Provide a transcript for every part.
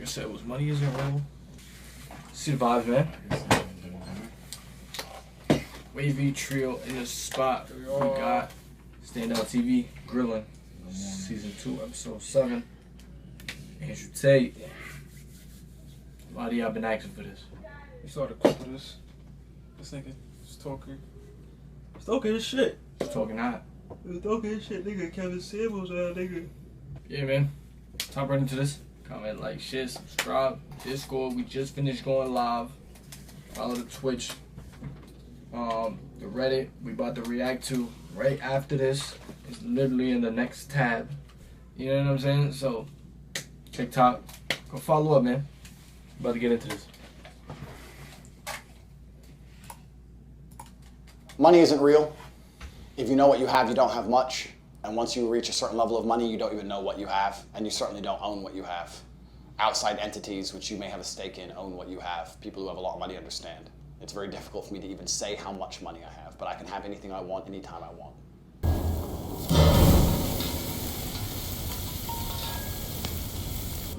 I said, was money isn't real. See the vibes, man. Wavy trio in the spot. We got Standout TV Grilling, Season 2, Episode 7. Andrew Tate. A lot of y'all been asking for this. You saw the clip of this. This nigga was talking. He's talking his shit. He's talking hot. He's talking his shit, nigga. Kevin Samuels, nigga. Yeah, man. Top right into this. Comment, like, share, subscribe. Discord. We just finished going live. Follow the Twitch. The Reddit we about to react to right after this. It's literally in the next tab. You know what I'm saying? So, TikTok. Go follow up, man. About to get into this. Money isn't real. If you know what you have, you don't have much. And once you reach a certain level of money, you don't even know what you have. And you certainly don't own what you have. Outside entities, which you may have a stake in, own what you have. People who have a lot of money understand. It's very difficult for me to even say how much money I have, but I can have anything I want, anytime I want.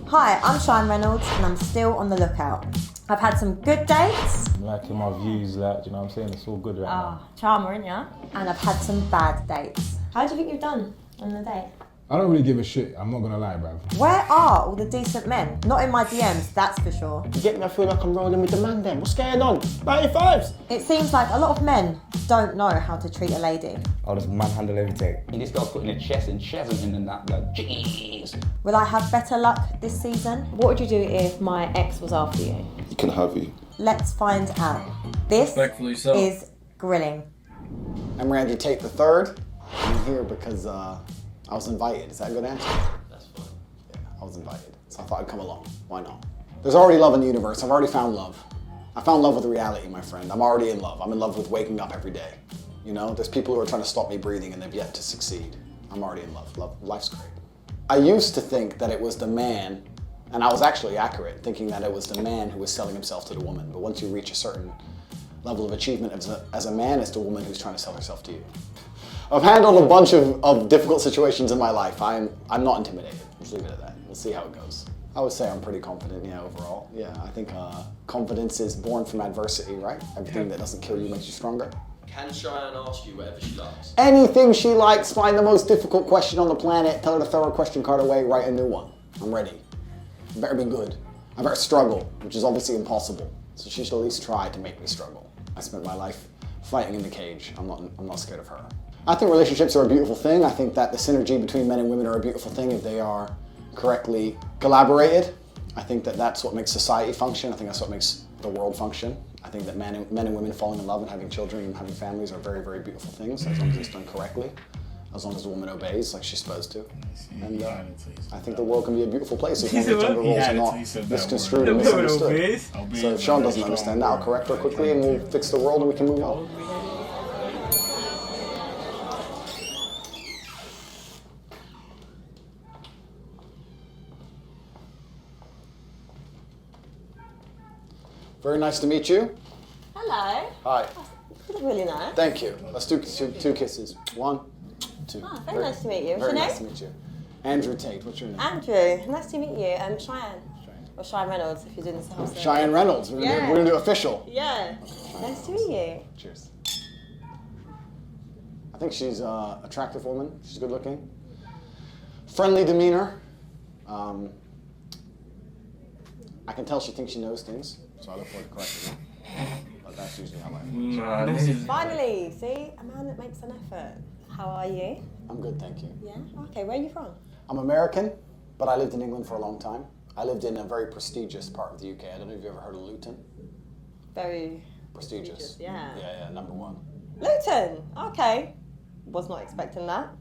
Hi, I'm Chian Reynolds and I'm still on the lookout. I've had some good dates. I'm liking my views, like, you know what I'm saying? It's all good right now. Charmer, innit? And I've had some bad dates. How do you think you've done on the date? I don't really give a shit, I'm not gonna lie, bruv. Where are all the decent men? Not in my DMs, that's for sure. You get me? I feel like I'm rolling with the man then. What's going on? 95s! It seems like a lot of men don't know how to treat a lady. I'll just manhandle everything. And this girl's putting her chest in Chevron and that, like, jeez. Will I have better luck this season? What would you do if my ex was after you? You can have you. Let's find out. This Respectfully so. is grilling. I'm Randy Tate III. I'm here because I was invited. Is that a good answer? That's fine. Yeah, I was invited. So I thought I'd come along. Why not? There's already love in the universe. I've already found love. I found love with reality, my friend. I'm already in love. I'm in love with waking up every day. You know, there's people who are trying to stop me breathing and they've yet to succeed. I'm already in love. Life's great. I used to think that it was the man, and I was actually accurate, thinking that it was the man who was selling himself to the woman. But once you reach a certain level of achievement as a man, it's the woman who's trying to sell herself to you. I've handled a bunch of difficult situations in my life. I'm not intimidated. Let's leave it at that. We'll see how it goes. I would say I'm pretty confident, yeah, overall. Yeah, I think confidence is born from adversity, right? Everything that doesn't kill you makes you stronger. Can Chian ask you whatever she likes? Anything she likes, find the most difficult question on the planet, tell her to throw her question card away, write a new one. I'm ready. I better be good. I better struggle, which is obviously impossible. So she should at least try to make me struggle. I spent my life fighting in the cage. I'm not scared of her. I think relationships are a beautiful thing. I think that the synergy between men and women are a beautiful thing if they are correctly collaborated. I think that that's what makes society function. I think that's what makes the world function. I think that men and women falling in love and having children and having families are very, very beautiful things as long as it's done correctly, as long as the woman obeys like she's supposed to. And I think the world can be a beautiful place as long as gender roles are not misconstrued and misunderstood. So if Sean doesn't understand that, I'll correct her quickly and we'll fix the world and we can move on. Very nice to meet you. Hello. Hi. You look really nice. Thank you. Let's do two kisses. 1, 2. Oh, very nice to meet you. What's Very your name? nice to meet you. Andrew Tate. What's your name? Andrew. Nice to meet you. Chian. Or Chian Reynolds, if you're doing this whole Chian Reynolds. We're gonna do official. Yeah. Nice to meet you. Cheers. I think she's an attractive woman. She's good looking. Friendly demeanor. I can tell she thinks she knows things, so I look forward to correcting her. But that's usually how I am. Finally, see? A man that makes an effort. How are you? I'm good, thank you. Yeah? Okay, where are you from? I'm American, but I lived in England for a long time. I lived in a very prestigious part of the UK. I don't know if you've ever heard of Luton. Very Prestigious. Yeah. Yeah, #1. Luton. Okay. Was not expecting that.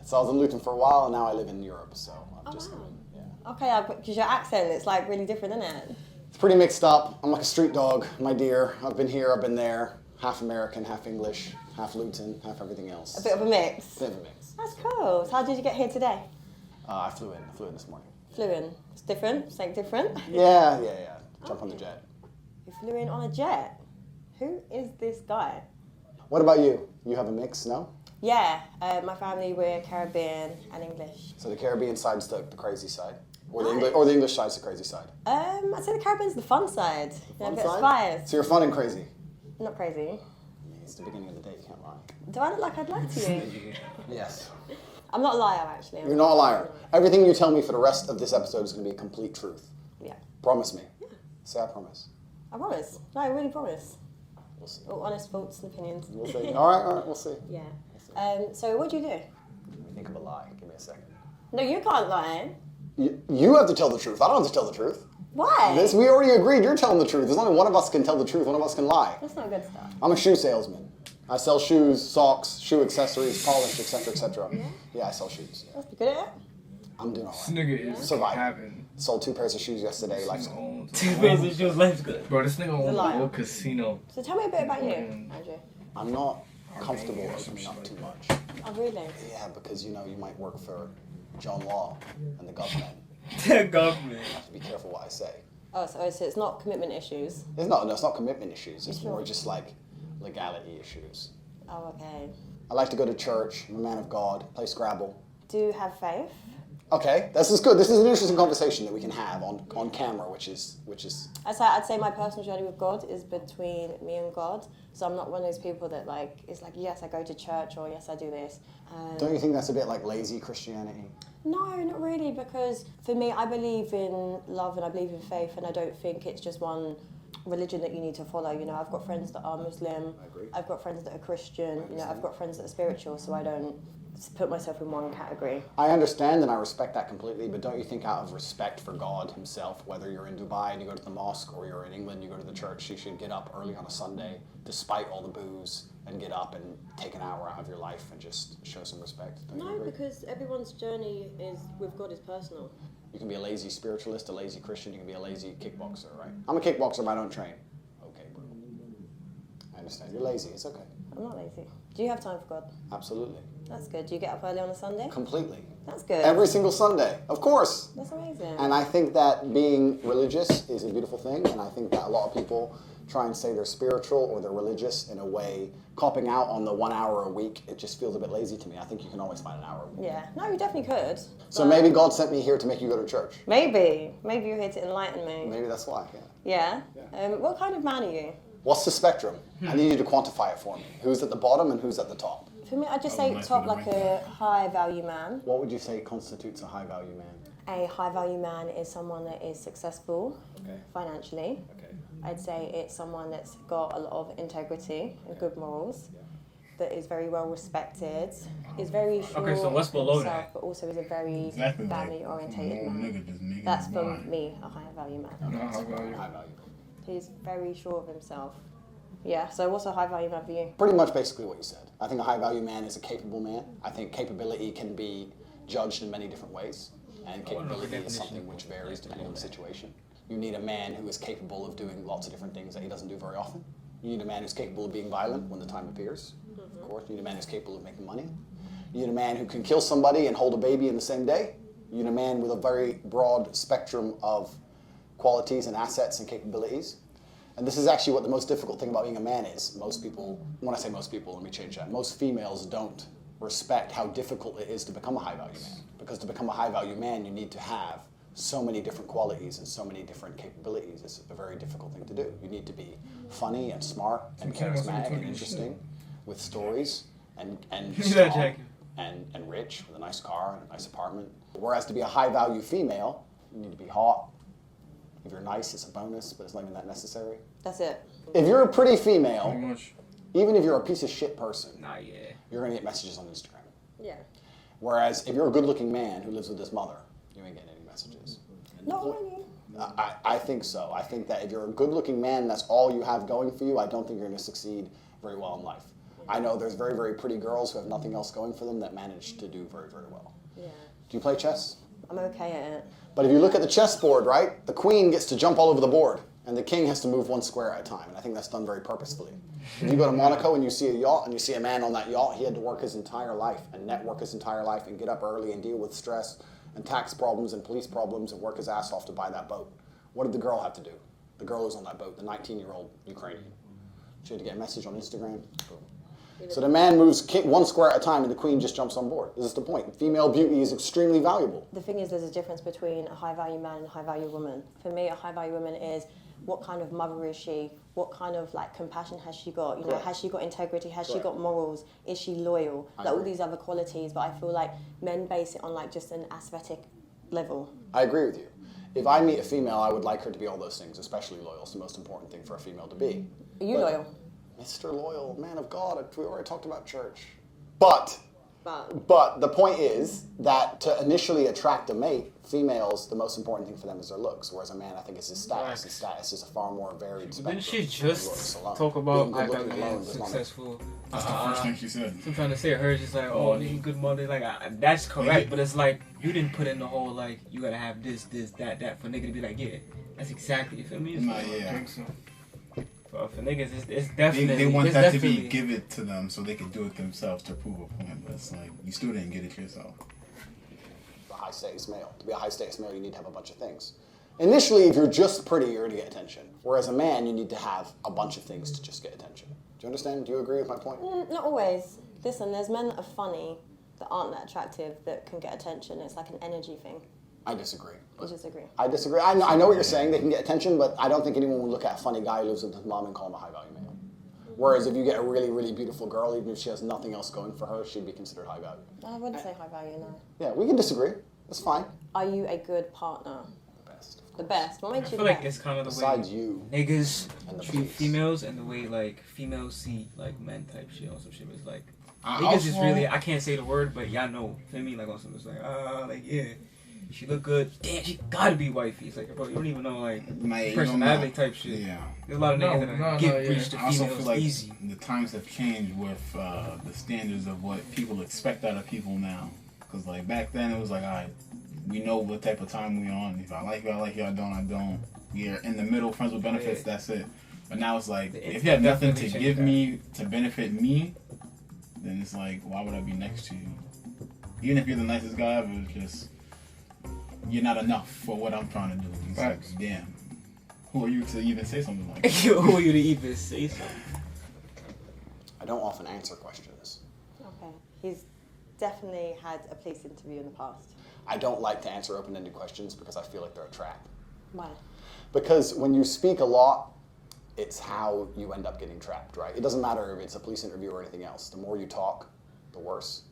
So I was in Luton for a while, and now I live in Europe, so I'm just living, yeah. Okay, because your accent, it's like really different, isn't it? It's pretty mixed up. I'm like a street dog, my dear. I've been here, I've been there. Half American, half English, half Luton, half everything else. A bit of a mix. Bit of a mix. That's cool. So how did you get here today? I flew in this morning. Flew in. It's different? Something different? Yeah. Jump on the jet. You flew in on a jet? Who is this guy? What about you? You have a mix, no? Yeah, my family, we're Caribbean and English. So the Caribbean side's the crazy side. Or the English side's the crazy side? I'd say the Caribbean's the fun side. Yeah, a bit side? spice. So you're fun and crazy. Not crazy. I mean, it's the beginning of the day, you can't lie. Do I look like I'd lie to you? Yes. I'm not a liar, actually. You're not a liar. Everything you tell me for the rest of this episode is going to be a complete truth. Yeah. Promise me. Yeah. Say I promise. I promise. No, I really promise. We'll see. All honest thoughts and opinions. We'll see. All right, we'll see. Yeah. So what do you do? Let me think of a lie. Give me a second. No, you can't lie. You have to tell the truth. I don't have to tell the truth. Why? We already agreed you're telling the truth. There's only one of us can tell the truth, one of us can lie. That's not good stuff. I'm a shoe salesman. I sell shoes, socks, shoe accessories, polish, etc., etc. Yeah, I sell shoes. Let's be good at it. I'm doing all This right. nigga is Surviving. Sold 2 pairs of shoes yesterday. Life's good. 2 pairs of shoes, life's good. Bro, this nigga owns a liar. whole casino. So tell me a bit about you, Andrew. I'm not comfortable opening up too much. Oh, really? Yeah, because you might work for John Law and the government. The government. I have to be careful what I say. Oh, so it's not commitment issues. It's not commitment issues. It's more just like legality issues. Oh, okay. I like to go to church. I'm a man of God. Play Scrabble. Do you have faith? Okay, this is good. This is an interesting conversation that we can have on camera, which is. I'd say my personal journey with God is between me and God. So I'm not one of those people that it's like, yes, I go to church, or yes, I do this. Don't you think that's a bit like lazy Christianity? No, not really, because for me, I believe in love and I believe in faith, and I don't think it's just one religion that you need to follow. I've got friends that are Muslim. I agree. I've got friends that are Christian. I've got friends that are spiritual, so I don't put myself in one category. I understand and I respect that completely, but don't you think out of respect for God himself, whether you're in Dubai and you go to the mosque, or you're in England and you go to the church, you should get up early on a Sunday, despite all the booze, and get up and take an hour out of your life and just show some respect? Don't you No, agree? because everyone's journey with God is personal. You can be a lazy spiritualist, a lazy Christian, you can be a lazy kickboxer, right? I'm a kickboxer, but I don't train. Okay, bro. I understand. You're lazy, it's okay. I'm not lazy. Do you have time for God? Absolutely. That's good. Do you get up early on a Sunday? Completely. That's good. Every single Sunday, of course. That's amazing. And I think that being religious is a beautiful thing, and I think that a lot of people try and say they're spiritual or they're religious in a way, copping out on the 1 hour a week. It just feels a bit lazy to me. I think you can always find an hour a week. Yeah. No, you definitely could. So maybe God sent me here to make you go to church. Maybe you're here to enlighten me. Maybe that's why, yeah. Yeah? What kind of man are you? What's the spectrum? I need you to quantify it for me. Who's at the bottom and who's at the top? For me, I'd just say top like a high value man. What would you say constitutes a high value man? A high value man is someone that is successful financially. Okay. I'd say it's someone that's got a lot of integrity and good morals, that is very well respected, is very sure Okay, so what's below of himself, that? but also is a very family orientated man. That's for me, a high value man. No, how about you? High value. He's very sure of himself. Yeah, so what's a high value man for you? Pretty much basically what you said. I think a high value man is a capable man. I think capability can be judged in many different ways, and capability is something which varies depending on the situation. You need a man who is capable of doing lots of different things that he doesn't do very often. You need a man who's capable of being violent when the time appears. Of course, you need a man who's capable of making money. You need a man who can kill somebody and hold a baby in the same day. You need a man with a very broad spectrum of qualities and assets and capabilities. And this is actually what the most difficult thing about being a man is. Most people, when I say most people, let me change that. Most females don't respect how difficult it is to become a high value man. Because to become a high value man, you need to have so many different qualities and so many different capabilities. It's a very difficult thing to do. You need to be funny and smart and charismatic and interesting with stories and strong and rich with a nice car and a nice apartment. Whereas to be a high value female, you need to be hot. If you're nice, it's a bonus, but it's not even that necessary. That's it. If you're a pretty female, Pretty much. even if you're a piece of shit person, Yeah. you're gonna get messages on Instagram. Yeah. Whereas if you're a good looking man who lives with his mother, you ain't getting any messages. Not really. I think so. I think that if you're a good looking man and that's all you have going for you, I don't think you're gonna succeed very well in life. I know there's very, very pretty girls who have nothing else going for them that manage to do very, very well. Yeah. Do you play chess? I'm okay at it. But if you look at the chessboard, right, the queen gets to jump all over the board, and the king has to move one square at a time, and I think that's done very purposefully. If you go to Monaco and you see a yacht, and you see a man on that yacht, he had to work his entire life, and network his entire life, and get up early and deal with stress, and tax problems, and police problems, and work his ass off to buy that boat. What did the girl have to do? The girl who's on that boat, the 19-year-old Ukrainian. She had to get a message on Instagram. Boom. So the man moves one square at a time and the queen just jumps on board. This is the point. Female beauty is extremely valuable. The thing is, there's a difference between a high-value man and a high-value woman. For me, a high-value woman is what kind of mother is she? What kind of like compassion has she got? You know, has she got integrity? Has she got morals? Is she loyal? Like all these other qualities. But I feel like men base it on like just an aesthetic level. I agree with you. If I meet a female, I would like her to be all those things, especially loyal. It's the most important thing for a female to be. Are you loyal? Mr. Loyal, man of God, we already talked about church. But the point is that to initially attract a mate, females, the most important thing for them is their looks. Whereas a man, I think, is his status. His status is a far more varied spectrum. Didn't she just talk about like being successful? That's the first thing she said. I'm trying to say her just like, oh, you good mother. Like, that's correct, but it's like, you didn't put in the whole, like, you gotta have this, that, for nigga to be like, yeah, that's exactly, you feel me? Nah, yeah. I think so. For niggas, it's definitely... They want that to be give it to them so they can do it themselves to prove a point, but it's like, you still didn't get it yourself. A high status male. To be a high status male, you need to have a bunch of things. Initially, if you're just pretty, you're going to get attention. Whereas a man, you need to have a bunch of things to just get attention. Do you understand? Do you agree with my point? Not always. Listen, there's men that are funny, that aren't that attractive, that can get attention. It's like an energy thing. I disagree. You disagree? I disagree. I know what you're saying. They can get attention, but I don't think anyone would look at a funny guy who lives with his mom and call him a high-value male. Whereas if you get a really, really beautiful girl, even if she has nothing else going for her, she'd be considered high-value. I wouldn't say high value, no. Yeah, we can disagree. That's fine. Are you a good partner? Best. The best. What makes I you feel the like best? it's kind of the Besides way you. niggas And the treat police. females and the way, like, females see, like, men type shit on some shit. It's like, I niggas is also- really, I can't say the word, but y'all know, feel me? Like, on some, it's like, yeah. She look good. Damn, she gotta be wifey. It's like, bro, you don't even know, like, You personality don't know. type shit. Yeah. There's a lot of niggas that get breached to I also females feel like easy. the times have changed with the standards of what people expect out of people now. Because, like, back then it was like, all right, we know what type of time we're on. If I like you, I like you. I don't. We're in the middle, friends with benefits, that's it. But now it's like, if you have nothing to give me to benefit me, then it's like, why would I be next to you? Even if you're the nicest guy ever, it's just, you're not enough for what I'm trying to do. It's like, damn, who are you to even say something like that? Who are you to even say something? I don't often answer questions. Okay. He's definitely had a police interview in the past. I don't like to answer open-ended questions because I feel like they're a trap. Why? Because when you speak a lot, it's how you end up getting trapped, right? It doesn't matter if it's a police interview or anything else. The more you talk, the worse.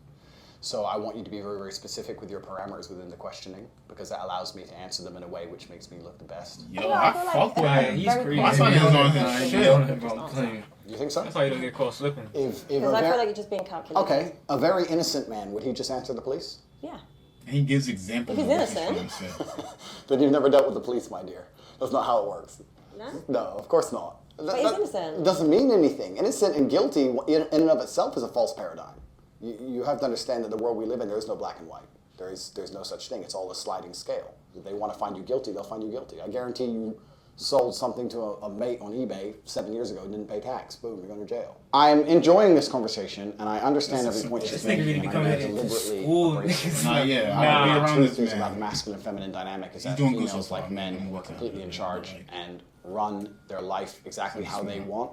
So I want you to be very, very specific with your parameters within the questioning because that allows me to answer them in a way which makes me look the best. Yo, I fuck with him. He's crazy. I thought he was on his shit. You think so? That's why you don't get caught slipping. If Because I feel like you're just being calculated. okay, a very innocent man, would he just answer the police? Yeah. He gives examples If of he's what he's innocent. trying to say. Then you've never dealt with the police, my dear. That's not how it works. No? No, of course not. But he's innocent. It doesn't mean anything. Innocent and guilty in and of itself is a false paradigm. You have to understand that the world we live in, there is no black and white. There's no such thing. It's all a sliding scale. If they want to find you guilty, they'll find you guilty. I guarantee you sold something to a mate on eBay 7 years ago and didn't pay tax. Boom, you're going to jail. I'm enjoying this conversation, and I understand every point she's This nigga really making. becoming and I'm deliberately Ooh, abrasive. niggas. Nah, yeah, Nah. I would be around The this truth is man. about the masculine-feminine dynamic is that doing good females, so far, like men, man. who are completely in charge and run their life exactly how they want,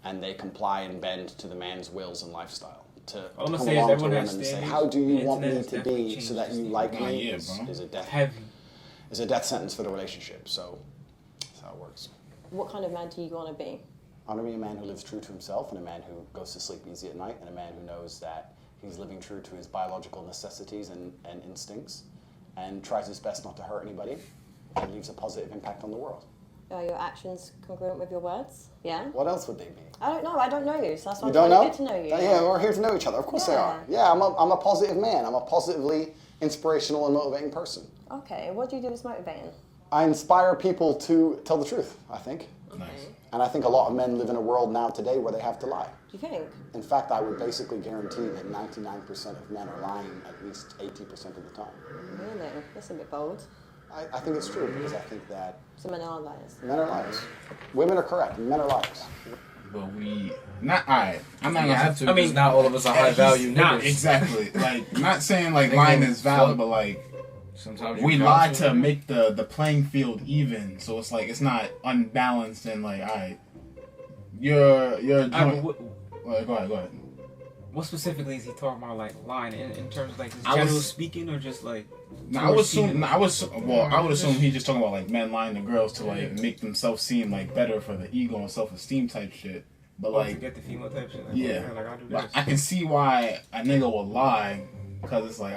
and they comply and bend to the man's wills and lifestyle. To All I'm come saying is along to a everyone woman has and say, standards. how do you The want me internet to has definitely be changed so that this you thing. like Nah, me yeah, is, bro. is a Heavy. death sentence for the relationship. So that's how it works. What kind of man do you want to be? I want to be a man who lives true to himself and a man who goes to sleep easy at night and a man who knows that he's living true to his biological necessities and instincts and tries his best not to hurt anybody and leaves a positive impact on the world. Are your actions congruent with your words? Yeah? What else would they be? I don't know. I don't know you, so that's why You I'm don't trying know? to get to know you. Yeah, we're here to know each other. Of course they are. Yeah, I'm a positive man. I'm a positively inspirational and motivating person. Okay, what do you do that's motivating? I inspire people to tell the truth, I think. Nice. And I think a lot of men live in a world now today where they have to lie. Do you think? In fact, I would basically guarantee that 99% of men are lying at least 80% of the time. Really? That's a bit bold. I think it's true because I think that So men are liars. men are liars. Women are correct, men are liars. But we, not, alright, I'm not You gonna have to. I mean, not all of us are high value Not niggas. exactly. Like, not saying like lying is valid, but like, Sometimes we you lie got to make the playing field even, so it's like it's not unbalanced and like, alright, you're I doing. would- Go ahead. What specifically is he talking about, like lying in terms of like just I general was- speaking, or just like? I would assume. I would assume he's just talking about like men lying to girls to like make themselves seem like better for the ego and self-esteem type shit. But To like, get the female type shit. Like, yeah, like I do but this. I can see why a nigga will lie because it's like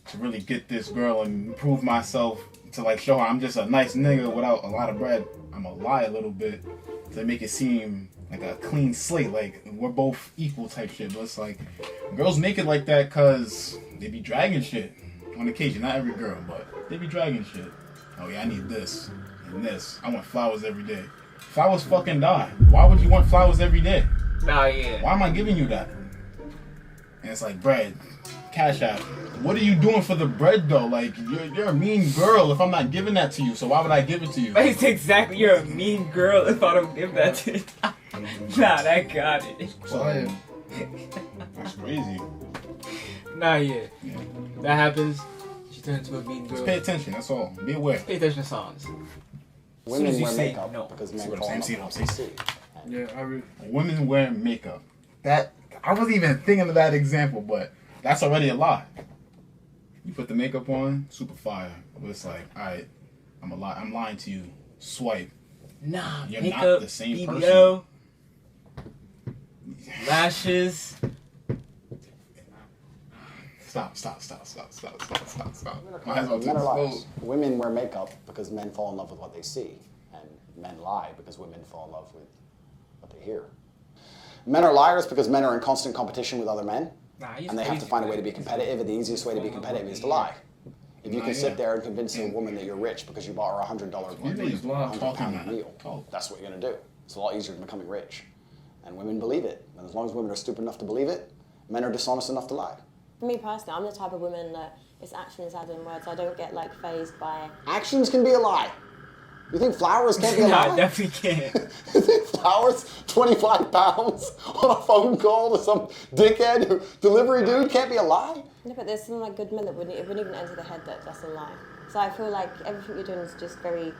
to really get this girl and prove myself to like show her I'm just a nice nigga without a lot of bread. I'm gonna lie a little bit to make it seem like a clean slate, like we're both equal type shit. But it's like girls make it like that because they be dragging shit on occasion. Not every girl, but they be dragging shit. Oh yeah, I need this and this. I want flowers every day. Flowers fucking die. Why would you want flowers every day? Nah, yeah. Why am I giving you that? And it's like bread, cash out. What are you doing for the bread though? Like you're a mean girl if I'm not giving that to you. So why would I give it to you? It's exactly. You're a mean girl if I don't give that to you. Nah, that got it. Quiet. That's crazy. Nah, yeah. That happens. She turns into a mean girl. Just pay attention. That's all. Be aware. Pay attention to songs. Women as you wear say makeup no. because See men what fall I'm in saying? love See with what what they see. Yeah, Women wear makeup. That I wasn't even thinking of that example, but that's already a lie. You put the makeup on, super fire. But it's like, alright, I'm lying to you. Swipe. Nah, You're makeup, not the same BBL, lashes. Stop. Might as well Men take are this liars. vote. Women wear makeup because men fall in love with what they see, and men lie because women fall in love with what they hear. Men are liars because men are in constant competition with other men, and they have to find a way to be competitive, and the easiest way to be competitive is to lie. If you can sit there and convince a woman that you're rich because you bought her a $100 £100 meal, that's what you're going to do. It's a lot easier than becoming rich. And women believe it. And as long as women are stupid enough to believe it, men are dishonest enough to lie. For me personally, I'm the type of woman that it's actions rather than words. I don't get like phased by. Actions can be a lie. You think flowers can't be a lie? Nah, I definitely can't. You think flowers, 25 pounds on a phone call to some dickhead delivery dude can't be a lie? No, but there's some like good men that it wouldn't even enter the head that that's a lie. So I feel like everything you're doing is just very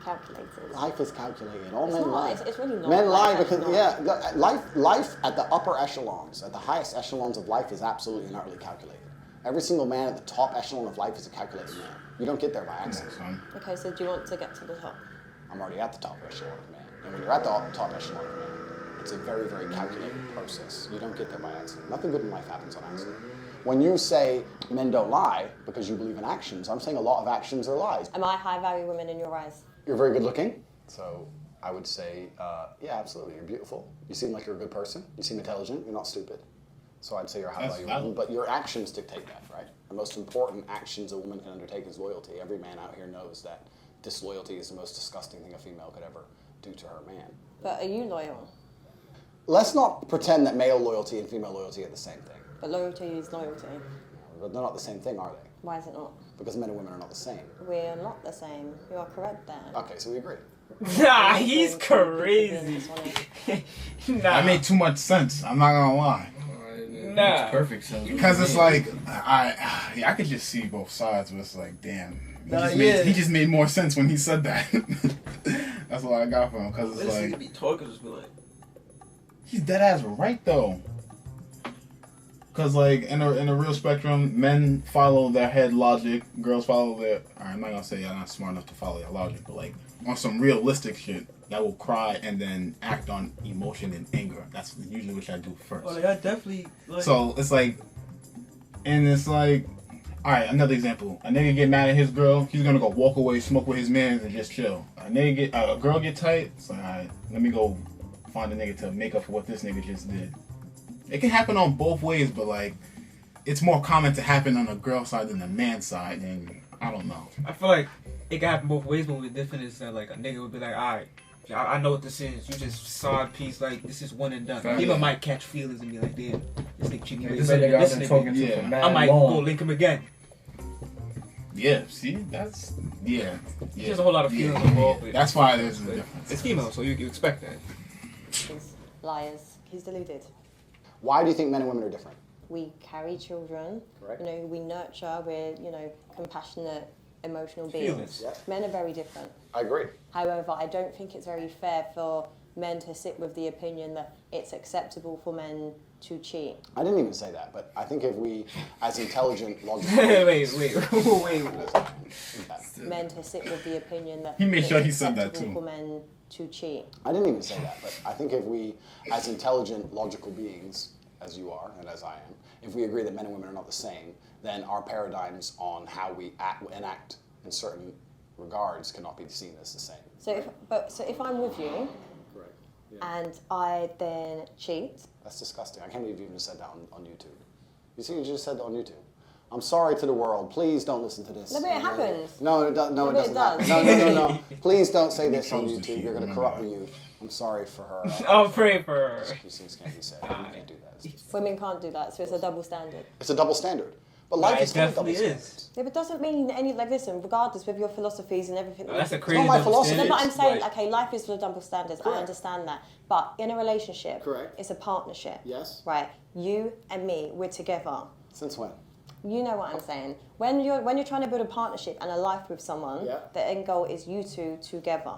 calculated. Life is calculated. All It's men not. lie. It's really not. Men lie Like, because, it's yeah, life at the upper echelons, at the highest echelons of life is absolutely and utterly calculated. Every single man at the top echelon of life is a calculated man. You don't get there by accident. Okay, so do you want to get to the top? I'm already at the top echelon of man. And when you're at the top echelon of man, it's a very, very calculated process. You don't get there by accident. Nothing good in life happens on accident. When you say men don't lie because you believe in actions, I'm saying a lot of actions are lies. Am I high value women in your eyes? You're very good looking. So I would say, yeah, absolutely. You're beautiful. You seem like you're a good person. You seem intelligent. You're not stupid. So I'd say you're a high value woman. But your actions dictate that, right? The most important actions a woman can undertake is loyalty. Every man out here knows that disloyalty is the most disgusting thing a female could ever do to her man. But are you loyal? Let's not pretend that male loyalty and female loyalty are the same thing. But loyalty is loyalty. But they're not the same thing, are they? Why is it not? Because men and women are not the same. We're not the same. You are correct there. Okay, so we agree. Nah, he's crazy. That made too much sense. I'm not gonna lie. Nah. Makes perfect sense. Because it's like I could just see both sides, but it's like, damn, he just made more sense when he said that. That's what I got from him. Because it's like be talking, just be like, he's dead ass right though. Because like in a real spectrum, men follow their head logic, girls follow their. I'm not gonna say I'm not smart enough to follow their logic, but like on some realistic shit, that will cry and then act on emotion and anger. That's usually what I do first. oh, yeah, definitely. Like, So it's like, and it's like, all right, another example. A nigga get mad at his girl, he's gonna go walk away, smoke with his man, and just chill. A girl get tight, it's like, all right, let me go find a nigga to make up for what this nigga just did. It can happen on both ways, but like, it's more common to happen on the girl side than the man side, and I don't know. I feel like it can happen both ways, but what's different is that like a nigga would be like, alright, I know what this is. You just side piece, like this is one and done. Fact. People might catch feelings and be like, damn, this nigga treat me way This better nigga than I've this been nigga. talking to Yeah. for mad I might long. go link him again. Yeah, see, that's yeah. There's a whole lot of feelings involved. with- That's why there's a difference. It's female, so you expect that. He's liars. He's deluded. Why do you think men and women are different? We carry children. Correct. You know, we nurture. We're, you know, compassionate, emotional beings. Feelings. Yeah. Men are very different. I agree. However, I don't think it's very fair for men to sit with the opinion that it's acceptable for men to cheat. I didn't even say that, but I think if we, as intelligent, logical... wait. Men to sit with the opinion that He made it's sure he said that acceptable too. for men to cheat. I didn't even say that, but I think if we, as intelligent, logical beings, as you are and as I am, if we agree that men and women are not the same, then our paradigms on how we enact in certain regards cannot be seen as the same. So if I'm with you, Correct. and I then cheat, That's disgusting. I can't believe you even said that on YouTube. You see, you just said that on YouTube. I'm sorry to the world. Please don't listen to this. No, but it happens. No, it doesn't. No, it No, but it doesn't. does. Happen. No. Please don't say this on chose the YouTube. sheep, You're going to remember corrupt that. the youth. I'm sorry for her. I'll pray for her. These things can't be said. You can't do that. women can't do that, so it's a double standard. It's a double standard. But life Yeah, is it full of double definitely standards. is. Yeah, but doesn't mean any, like, listen, regardless with your philosophies and everything. That's a not crazy my double philosophy. No, standard. but I'm saying, Like, okay, life is full of double standards. Correct. I understand that. But in a relationship, Correct. it's a partnership. Yes. Right? You and me, we're together. Since when? You know what I'm saying. When you're trying to build a partnership and a life with someone, Yeah. the end goal is you two together.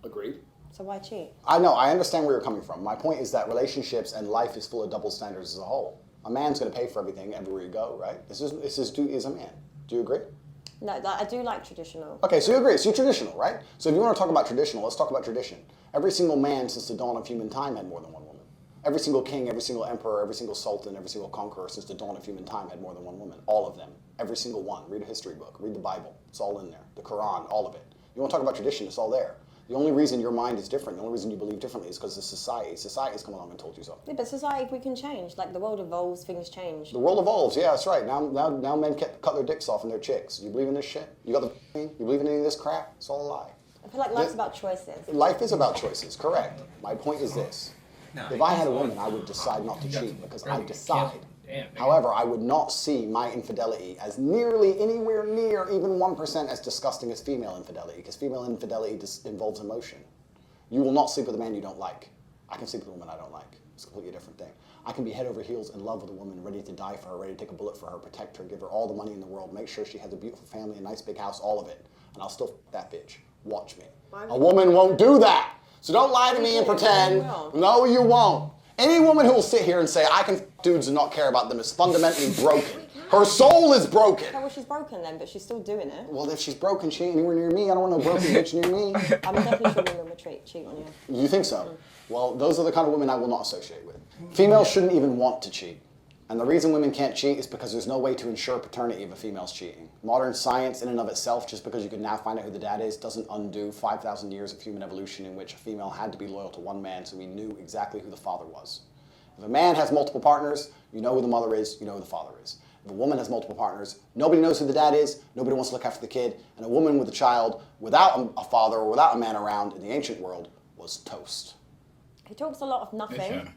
Agreed. So why cheat? I know. I understand where you're coming from. My point is that relationships and life is full of double standards as a whole. A man's going to pay for everything everywhere you go, right? This is duty as a man. Do you agree? No, I do like traditional. Okay, so you agree. So you're traditional, right? So if you want to talk about traditional, let's talk about tradition. Every single man since the dawn of human time had more than one woman. Every single king, every single emperor, every single sultan, every single conqueror since the dawn of human time had more than one woman. All of them. Every single one. Read a history book. Read the Bible. It's all in there. The Quran, all of it. You want to talk about tradition, it's all there. The only reason your mind is different, the only reason you believe differently is because of society. Society's come along and told you so. Yeah, but society, we can change. Like, the world evolves, things change. The world evolves, yeah, that's right. Now men cut their dicks off and their chicks. You believe in this shit? You got the you believe in any of this crap? It's all a lie. I feel like life's about choices. Life is about choices, correct. My point is this. nah, If I had a woman, I would decide not to cheat because I decide. Damn, nigga. However, I would not see my infidelity as nearly anywhere near even 1% as disgusting as female infidelity, because female infidelity involves emotion. You will not sleep with a man you don't like. I can sleep with a woman I don't like. It's a completely different thing. I can be head over heels in love with a woman, ready to die for her, ready to take a bullet for her, protect her, give her all the money in the world, make sure she has a beautiful family, a nice big house, all of it. And I'll still f that bitch. Watch me. A woman won't do that. So don't lie to me and pretend. No, you won't. Any woman who will sit here and say, I can f dudes and not care about them is fundamentally broken. Her soul is broken. Okay, well, she's broken then, but she's still doing it. Well, if she's broken, she ain't anywhere near me. I don't want no broken bitch near me. I'm definitely sure women would cheat on you. You think so? Well, those are the kind of women I will not associate with. Females shouldn't even want to cheat. And the reason women can't cheat is because there's no way to ensure paternity if a female's cheating. Modern science in and of itself, just because you can now find out who the dad is, doesn't undo 5,000 years of human evolution in which a female had to be loyal to one man so we knew exactly who the father was. If a man has multiple partners, you know who the mother is, you know who the father is. If a woman has multiple partners, nobody knows who the dad is, nobody wants to look after the kid, and a woman with a child without a father or without a man around in the ancient world was toast. He talks a lot of nothing.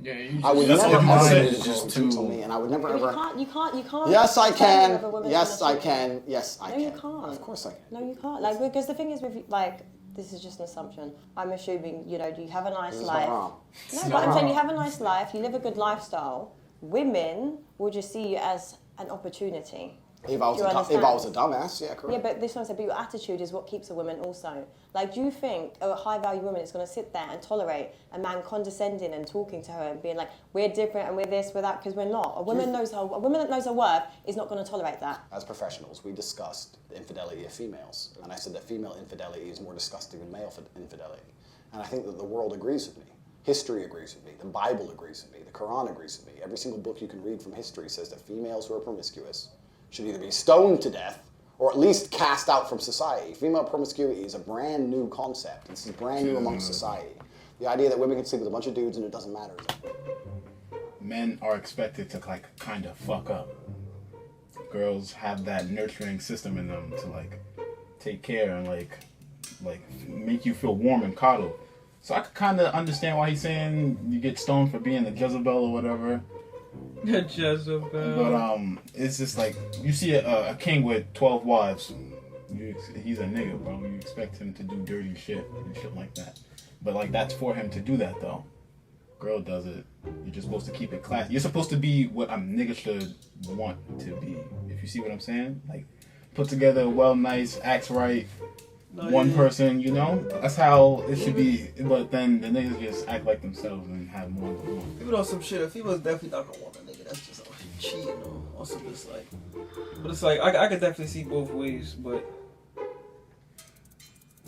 Yeah, you I would That's never what you ever said, do just this to- on me, and I would never But ever. you can't. Yes, I stand with a can. woman Yes, in a I cheat. can. Yes, I No, can. you can't. Of course I can. No, you can't. Like, because the thing is with, like, this is just an assumption. I'm assuming, you know, you have a nice This is life. not wrong. No, but I'm saying you have a nice life, you live a good lifestyle. Women will just see you as an opportunity. If I was, Do you if I understand? was a dumbass, yeah, correct. Yeah, but this one said, but your attitude is what keeps a woman also. Like, do you think a high-value woman is going to sit there and tolerate a man condescending and talking to her and being like, we're different and we're this, we're that, because we're not. A woman that knows her worth is not going to tolerate that. As professionals, we discussed the infidelity of females, and I said that female infidelity is more disgusting than male infidelity. And I think that the world agrees with me. History agrees with me. The Bible agrees with me. The Quran agrees with me. Every single book you can read from history says that females who are promiscuous should either be stoned to death or at least cast out from society. Female promiscuity is a brand new concept. This is brand new amongst society. The idea that women can sleep with a bunch of dudes and it doesn't matter. Men are expected to like kind of fuck up. Girls have that nurturing system in them to like take care and like make you feel warm and coddled. So I could kind of understand why he's saying you get stoned for being a Jezebel or whatever. Jezebel. But it's just like you see a king with 12 wives. He's a nigga, bro. You expect him to do dirty shit and shit like that. But like that's for him to do that though. Girl does it. You're just supposed to keep it classy. You're supposed to be what a nigga should want to be. If you see what I'm saying, like put together, well, nice, acts right. one person, you know? That's how it should be. But then the niggas just act like themselves and have more than one. Even on some shit, if he was definitely not gonna want a nigga, that's just cheating or also just like. But it's like I could definitely see both ways, but.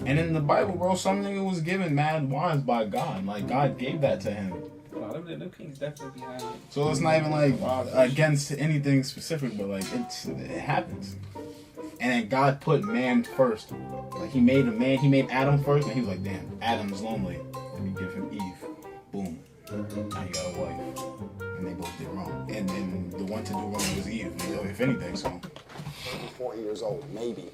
And in the Bible, bro, some nigga was given mad wives by God. Like God gave that to him. No, them kings definitely behind it. So it's not even like against anything specific, but like it happens. And then God put man first. Like he made a man, he made Adam first, and he was like, damn, Adam's lonely. Let me give him Eve. Boom. Now you got a wife. And they both did wrong. And then the one to do wrong was Eve, you know, if anything, so. 40 years old, maybe.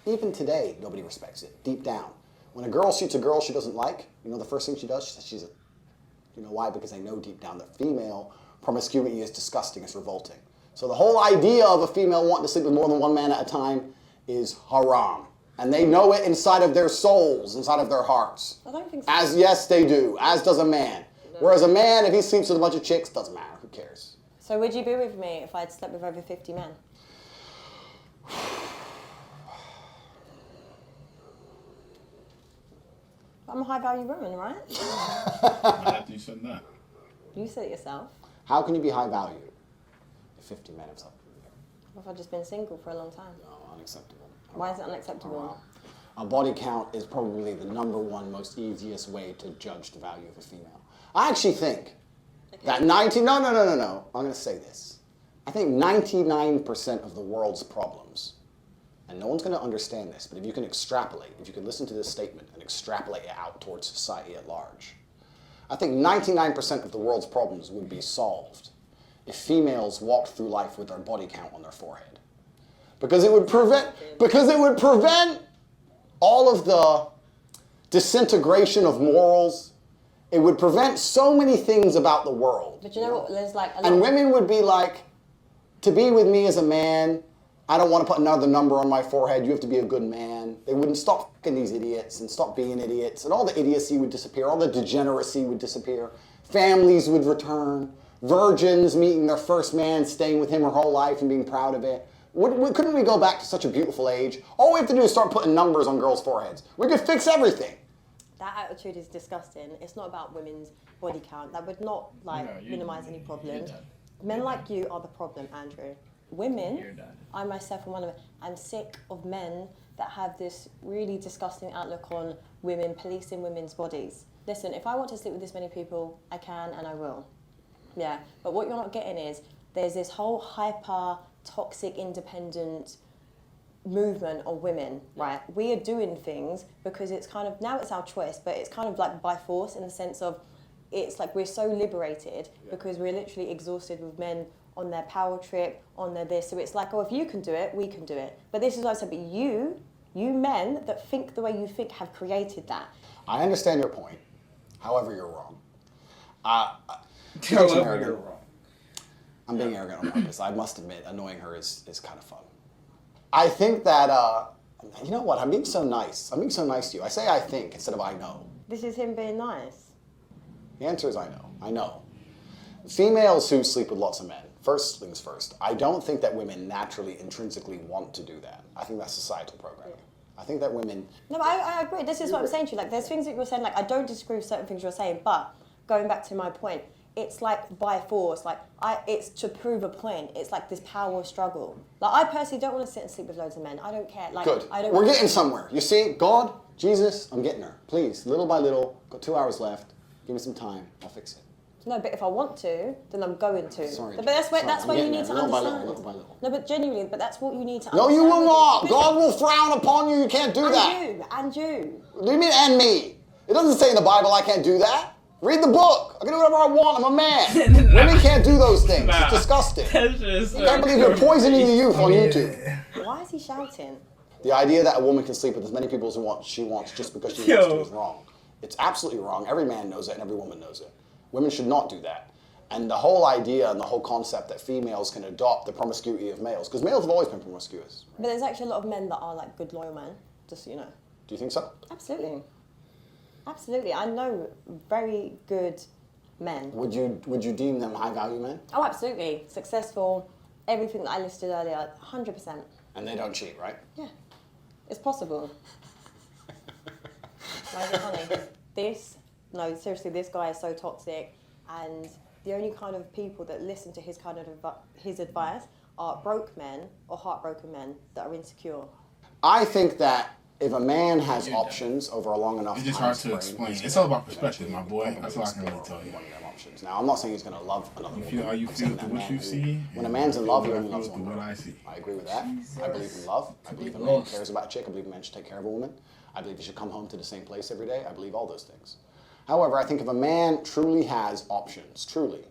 Even today, nobody respects it, deep down. When a girl shoots a girl she doesn't like, you know the first thing she does? She says she's a... You know why? Because they know deep down that female promiscuity is disgusting, it's revolting. So the whole idea of a female wanting to sleep with more than one man at a time is haram. And they know it inside of their souls, inside of their hearts. I don't think so. As, yes, they do, as does a man. No. Whereas a man, if he sleeps with a bunch of chicks, doesn't matter, who cares? So would you be with me if I'd slept with over 50 men? I'm a high value woman, right? Not after you said that. You said it yourself. How can you be high value if 50 men have slept with you? What if I've just been single for a long time? No, unacceptable. Why is it unacceptable? A body count is probably the #1 most easiest way to judge the value of a female. I actually think that no, I'm going to say this. I think 99% of the world's problems, and no one's going to understand this, but if you can extrapolate, if you can listen to this statement and extrapolate it out towards society at large, I think 99% of the world's problems would be solved if females walked through life with their body count on their forehead. Because it would prevent all of the disintegration of morals. It would prevent so many things about the world. But you know what? There's like a lot. And women would be like, to be with me as a man, I don't want to put another number on my forehead. You have to be a good man. They wouldn't stop fucking these idiots and stop being idiots. And all the idiocy would disappear. All the degeneracy would disappear. Families would return. Virgins meeting their first man, staying with him her whole life and being proud of it. Couldn't we go back to such a beautiful age? All we have to do is start putting numbers on girls' foreheads. We could fix everything. That attitude is disgusting. It's not about women's body count. That would not minimize any problem. Men like you are the problem, Andrew. Women, I myself am one of them. I'm sick of men that have this really disgusting outlook on women, policing women's bodies. Listen, if I want to sleep with this many people, I can and I will. Yeah, but what you're not getting is there's this whole hyper, toxic, independent movement of women, right? We are doing things because it's kind of, now it's our choice, but it's kind of like by force in the sense of it's like we're so liberated because we're literally exhausted with men on their power trip, on their this. So it's like, oh, if you can do it, we can do it. But this is what I said, but you men that think the way you think have created that. I understand your point. However, you're wrong. However, you're wrong. I'm being arrogant on purpose. I must admit, annoying her is kind of fun. I think that, you know what, I'm being so nice. I'm being so nice to you. I say I think instead of I know. This is him being nice. The answer is I know. I know. Females who sleep with lots of men, first things first, I don't think that women naturally, intrinsically want to do that. I think that's societal programming. I think that women... No, but I agree. This is what I'm saying to you. Like, there's things that you're saying, like, I don't disagree with certain things you're saying, but going back to my point, it's like by force, like it's to prove a point. It's like this power struggle. Like I personally don't want to sit and sleep with loads of men. I don't care. Like good. We're getting somewhere. You see, God, Jesus, I'm getting her. Please, little by little. Got 2 hours left. Give me some time. I'll fix it. No, but if I want to, then I'm going to. Sorry, but that's where you need to understand. Little by little. No, but genuinely, but that's what you need to No, understand. you will not. God will frown upon you. You can't do that. And you. What do you mean, and me? It doesn't say in the Bible I can't do that. Read the book. I can do whatever I want. I'm a man. Women can't do those things. It's disgusting. I can't believe you're poisoning the youth on YouTube. Why is he shouting? The idea that a woman can sleep with as many people as she wants just because she wants to is wrong. It's absolutely wrong. Every man knows it and every woman knows it. Women should not do that. And the whole idea and the whole concept that females can adopt the promiscuity of males, because males have always been promiscuous. But there's actually a lot of men that are like good loyal men, just so you know. Do you think so? Absolutely. Absolutely. I know very good men. Would you deem them high value men? Oh, absolutely. Successful, everything that I listed earlier, 100%. And they don't cheat, right? Yeah. It's possible. Why is it funny? No, seriously, this guy is so toxic, and the only kind of people that listen to his kind of his advice are broke men or heartbroken men that are insecure. I think that if a man has options over a long enough time, it's just hard to explain. It's all about perspective, my boy. That's all I can really tell you. Options. Now, I'm not saying he's going to love another woman. You feel how you feel through what you see. When a man's in love, he only loves one what woman. I see. I agree with that. I believe in love. I believe a man cares about a chick. I believe a man should take care of a woman. I believe he should come home to the same place every day. I believe all those things. However, I think if a man truly has options, truly,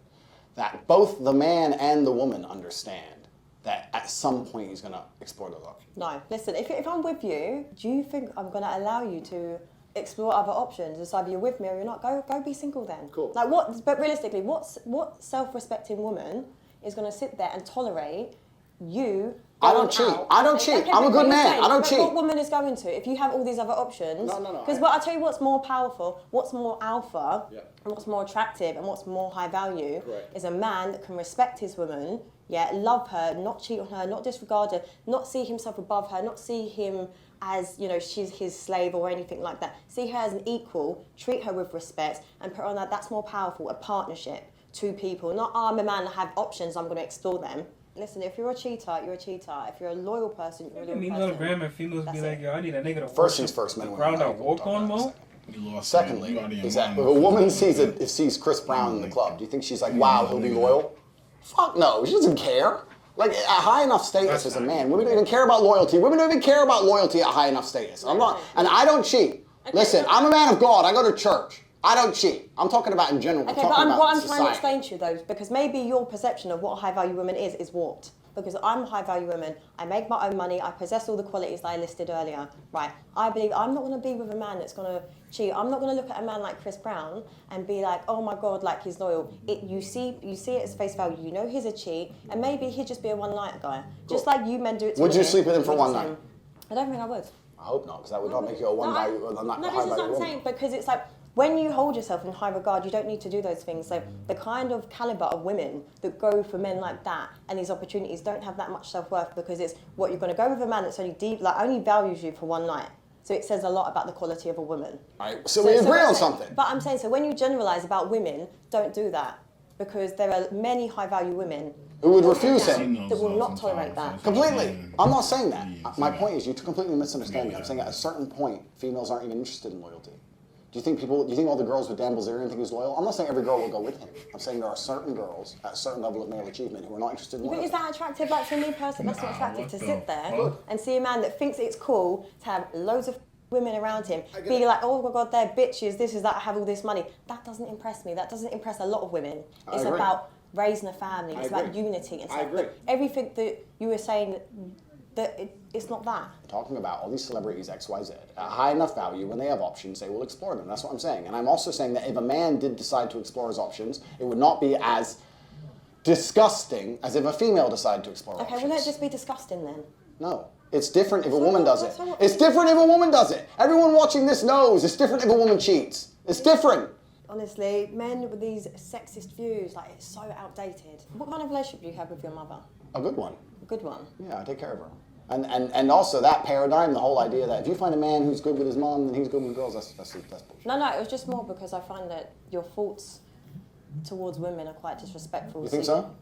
that both the man and the woman understand that at some point he's going to explore those options. No, listen, if I'm with you, do you think I'm going to allow you to explore other options? It's either you're with me or you're not. Go be single then. Cool. Like what? But realistically, what self-respecting woman is going to sit there and tolerate you? I don't cheat. I don't cheat. I'm a good man. I don't cheat. What woman is going to if you have all these other options? No. Because I'll tell you what's more powerful, what's more alpha, Yeah. and what's more attractive, and what's more high value Correct. is a man that can respect his woman, love her, not cheat on her, not disregard her, not see himself above her, not see him as, she's his slave or anything like that. See her as an equal, treat her with respect, and put her on that. That's more powerful, a partnership, two people. Not, I'm a man, I have options, I'm going to explore them. Listen, if you're a cheater, you're a cheater. If you're a loyal person, you're a loyal person. Little grandma females be like, yo, I need a nigga to First things first, men and women. ground I walk on more. Secondly, is that if a woman sees Chris Brown in the club, do you think she's like, wow, he'll be loyal? Fuck no, she doesn't care. Like, at high enough status as a man, women don't even care about loyalty. Women don't even care about loyalty at high enough status. I'm not, and I don't cheat. Listen, I'm a man of God. I go to church. I don't cheat. I'm talking about in general. Okay, but what I'm trying to explain to you though, because maybe your perception of what a high value woman is warped. Because I'm a high value woman, I make my own money, I possess all the qualities that I listed earlier. Right, I believe I'm not going to be with a man that's going to cheat. I'm not going to look at a man like Chris Brown and be like, oh my God, like he's loyal. You see it as face value. You know he's a cheat, and maybe he'd just be a one-night guy. Cool. Just like you men do it to Would women. you sleep with him for one night? I don't think I would. I hope not, because that would not make you a high value woman. No, this is what I'm saying, because it's like, when you hold yourself in high regard, you don't need to do those things. So the kind of caliber of women that go for men like that and these opportunities don't have that much self-worth, because it's what you're going to go with a man that's only values you for one night. So it says a lot about the quality of a woman. Right. So we agree on something. But I'm saying, so when you generalize about women, don't do that, because there are many high value women who would refuse him. That will not tolerate that. Completely. I'm not saying that. My point is, you completely misunderstand me. I'm saying at a certain point, females aren't even interested in loyalty. Do you think all the girls with Dan Bilzerian think he's loyal? I'm not saying every girl will go with him. I'm saying there are certain girls at a certain level of male achievement who are not interested in loyalty. But is that attractive? Like, for me personally, that's not attractive to sit there and see a man that thinks it's cool to have loads of women around him, be like, oh my God, they're bitches, this is that, I have all this money. That doesn't impress me. That doesn't impress a lot of women. It's about raising a family. It's about unity and stuff. I agree. Everything that you were saying, it's not that. I'm talking about all these celebrities X, Y, Z. At high enough value, when they have options, they will explore them. That's what I'm saying. And I'm also saying that if a man did decide to explore his options, it would not be as disgusting as if a female decided to explore options. Okay, well, let it just be disgusting then. No. It's different if a woman does it. It's different if a woman does it. Everyone watching this knows it's different if a woman cheats. It's different. Honestly, men with these sexist views, like, it's so outdated. What kind of relationship do you have with your mother? A good one. A good one? Yeah, I take care of her. And also that paradigm, the whole idea that if you find a man who's good with his mom, then he's good with girls, that's bullshit. No, it was just more because I find that your thoughts towards women are quite disrespectful. You think so?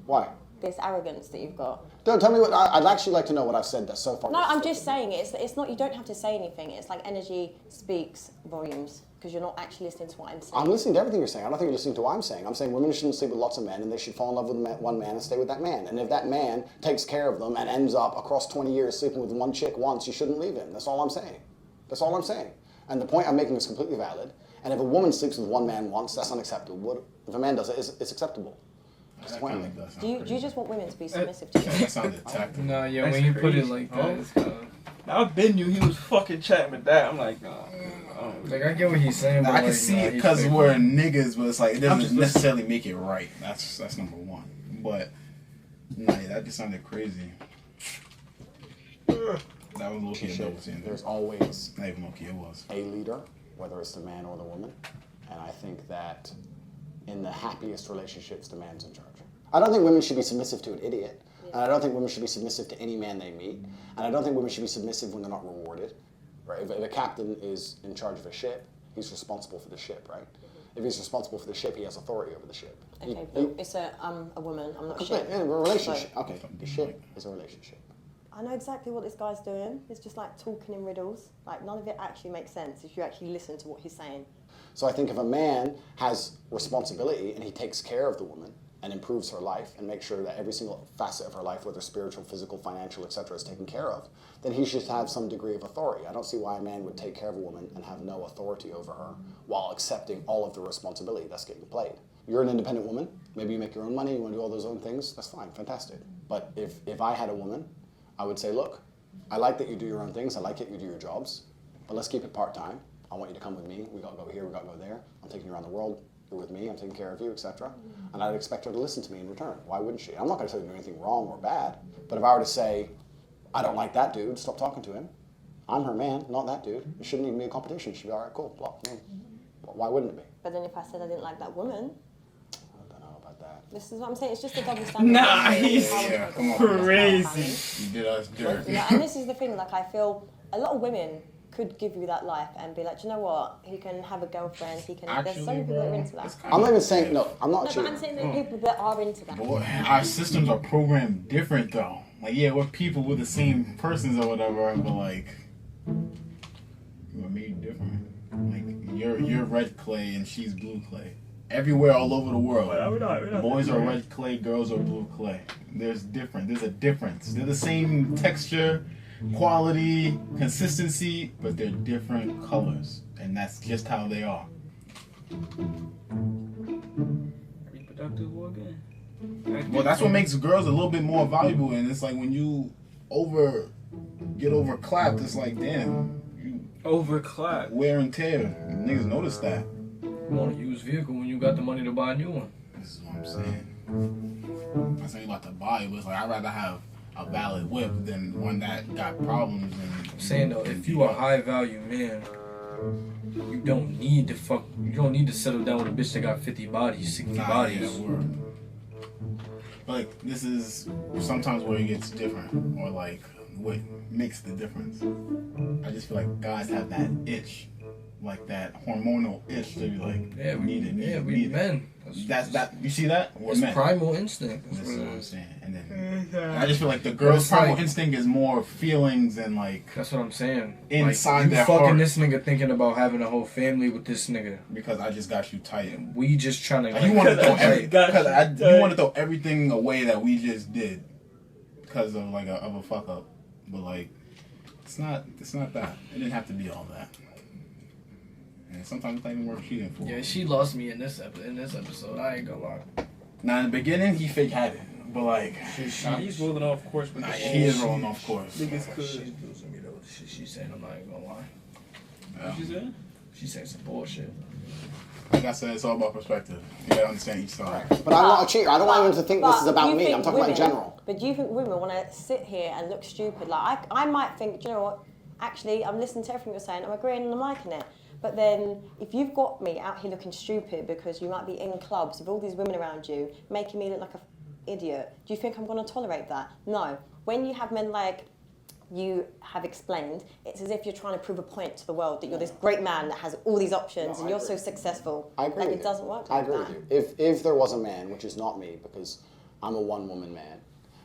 Why? This arrogance that you've got. Don't tell me what. I'd actually like to know what I've said that's so far. No, I'm just saying it's not. You don't have to say anything. It's like energy speaks volumes, because you're not actually listening to what I'm saying. I'm listening to everything you're saying. I don't think you're listening to what I'm saying. I'm saying women shouldn't sleep with lots of men, and they should fall in love with one man and stay with that man. And if that man takes care of them and ends up across 20 years sleeping with one chick once, you shouldn't leave him. That's all I'm saying. That's all I'm saying. And the point I'm making is completely valid. And if a woman sleeps with one man once, that's unacceptable. If a man does it, it's acceptable. Do you just want women to be submissive to you? That sounded tactical. No, yeah, when you put it like that, it's kind of... I've been knew he was fucking chatting with that. I'm like, like, I get what he's saying, but I can see it because we're niggas, but it's like, it doesn't necessarily make it right. That's number one. But, nah, that just sounded crazy. That was low-key a double standard. There's always not even low-key, it was a leader, whether it's the man or the woman. And I think that in the happiest relationships, the man's in charge. I don't think women should be submissive to an idiot. And I don't think women should be submissive to any man they meet. And I don't think women should be submissive when they're not rewarded. right? If a captain is in charge of a ship, he's responsible for the ship, right? If he's responsible for the ship, he has authority over the ship. Okay, but it's a woman. I'm not sure. Yeah, a relationship. Okay, the ship is a relationship. I know exactly what this guy's doing. It's just like talking in riddles. Like none of it actually makes sense if you actually listen to what he's saying. So I think if a man has responsibility and he takes care of the woman and improves her life and makes sure that every single facet of her life, whether spiritual, physical, financial, etc., is taken care of, then he should have some degree of authority. I don't see why a man would take care of a woman and have no authority over her while accepting all of the responsibility that's getting played. You're an independent woman. Maybe you make your own money, you want to do all those own things. That's fine, fantastic. But if I had a woman, I would say, look, I like that you do your own things. I like it you do your jobs. But let's keep it part-time. I want you to come with me. We got to go here, we got to go there. I'm taking you around the world. You're with me. I'm taking care of you, etc. And I'd expect her to listen to me in return. Why wouldn't she? I'm not going to tell you to do anything wrong or bad. But if I were to say, I don't like that dude, stop talking to him. I'm her man, not that dude. It shouldn't even be a competition. It should be, all right, cool, blah. Why wouldn't it be? But then if I said I didn't like that woman, I don't know about that. this is what I'm saying. It's just a double standard. Nah, he's come on. crazy. You did us dirt. Yeah, and this is the thing. Like I feel a lot of women could give you that life and be like, do you know what? He can have a girlfriend. He can. There's so many people that are into that. I'm not even saying, no, I'm not No, but I'm saying there are people that are into that. Boy, our systems are programmed different though. Like, yeah, we're people with the same persons or whatever, but like, we're made different. Like, you're red clay and she's blue clay. Everywhere, all over the world. Boys are red clay, girls are blue clay. There's a difference. They're the same texture, quality, consistency, but they're different colors. And that's just how they are. Reproductive organ. Well, that's what makes girls a little bit more valuable. And it's like when you get overclapped, it's like, damn, you overclapped. Wear and tear. Niggas notice that. You want a used vehicle when you got the money to buy a new one. This is what I'm saying. I'm saying about to buy it, but it's like I'd rather have a valid whip than one that got problems. And I'm saying though, if you a high value man, you don't need to settle down with a bitch that got 50 bodies, 60 bodies. Yeah, word. Like, this is sometimes where it gets different, or like what makes the difference. I just feel like guys have that itch, like that hormonal itch to be like, yeah, we need it. Men. That's that. You see that? It's primal instinct. That's what I'm saying. And then I just feel like the girl's primal instinct is more feelings and like. That's what I'm saying. Inside like, their you fucking heart. This nigga thinking about having a whole family with this nigga because I just got you tight. We just trying to. Like, you want to throw you want to throw everything away that we just did because of like a fuck up, but like it's not that. It didn't have to be all that. And sometimes it's not even worth cheating for. Yeah, she lost me in this episode. I ain't gonna lie. Now in the beginning, he fake had it, but like he's rolling off course. With he is rolling off course. Niggas could. She's losing me though. She's saying I'm not even gonna lie. Yeah. What she said? She's saying some bullshit. Like I said, it's all about perspective. You gotta understand each side. But I'm not a cheater. I don't want anyone to think this is about me. I'm talking about in general. But do you think women want to sit here and look stupid? Like I might think, do you know what? Actually, I'm listening to everything you're saying. I'm agreeing and I'm liking it. But then, if you've got me out here looking stupid because you might be in clubs with all these women around you, making me look like an idiot, do you think I'm going to tolerate that? No. When you have men like you have explained, it's as if you're trying to prove a point to the world that you're this great man that has all these options and you're so successful. I agree like, with it doesn't work I like agree that. with you. If there was a man, which is not me because I'm a one-woman man,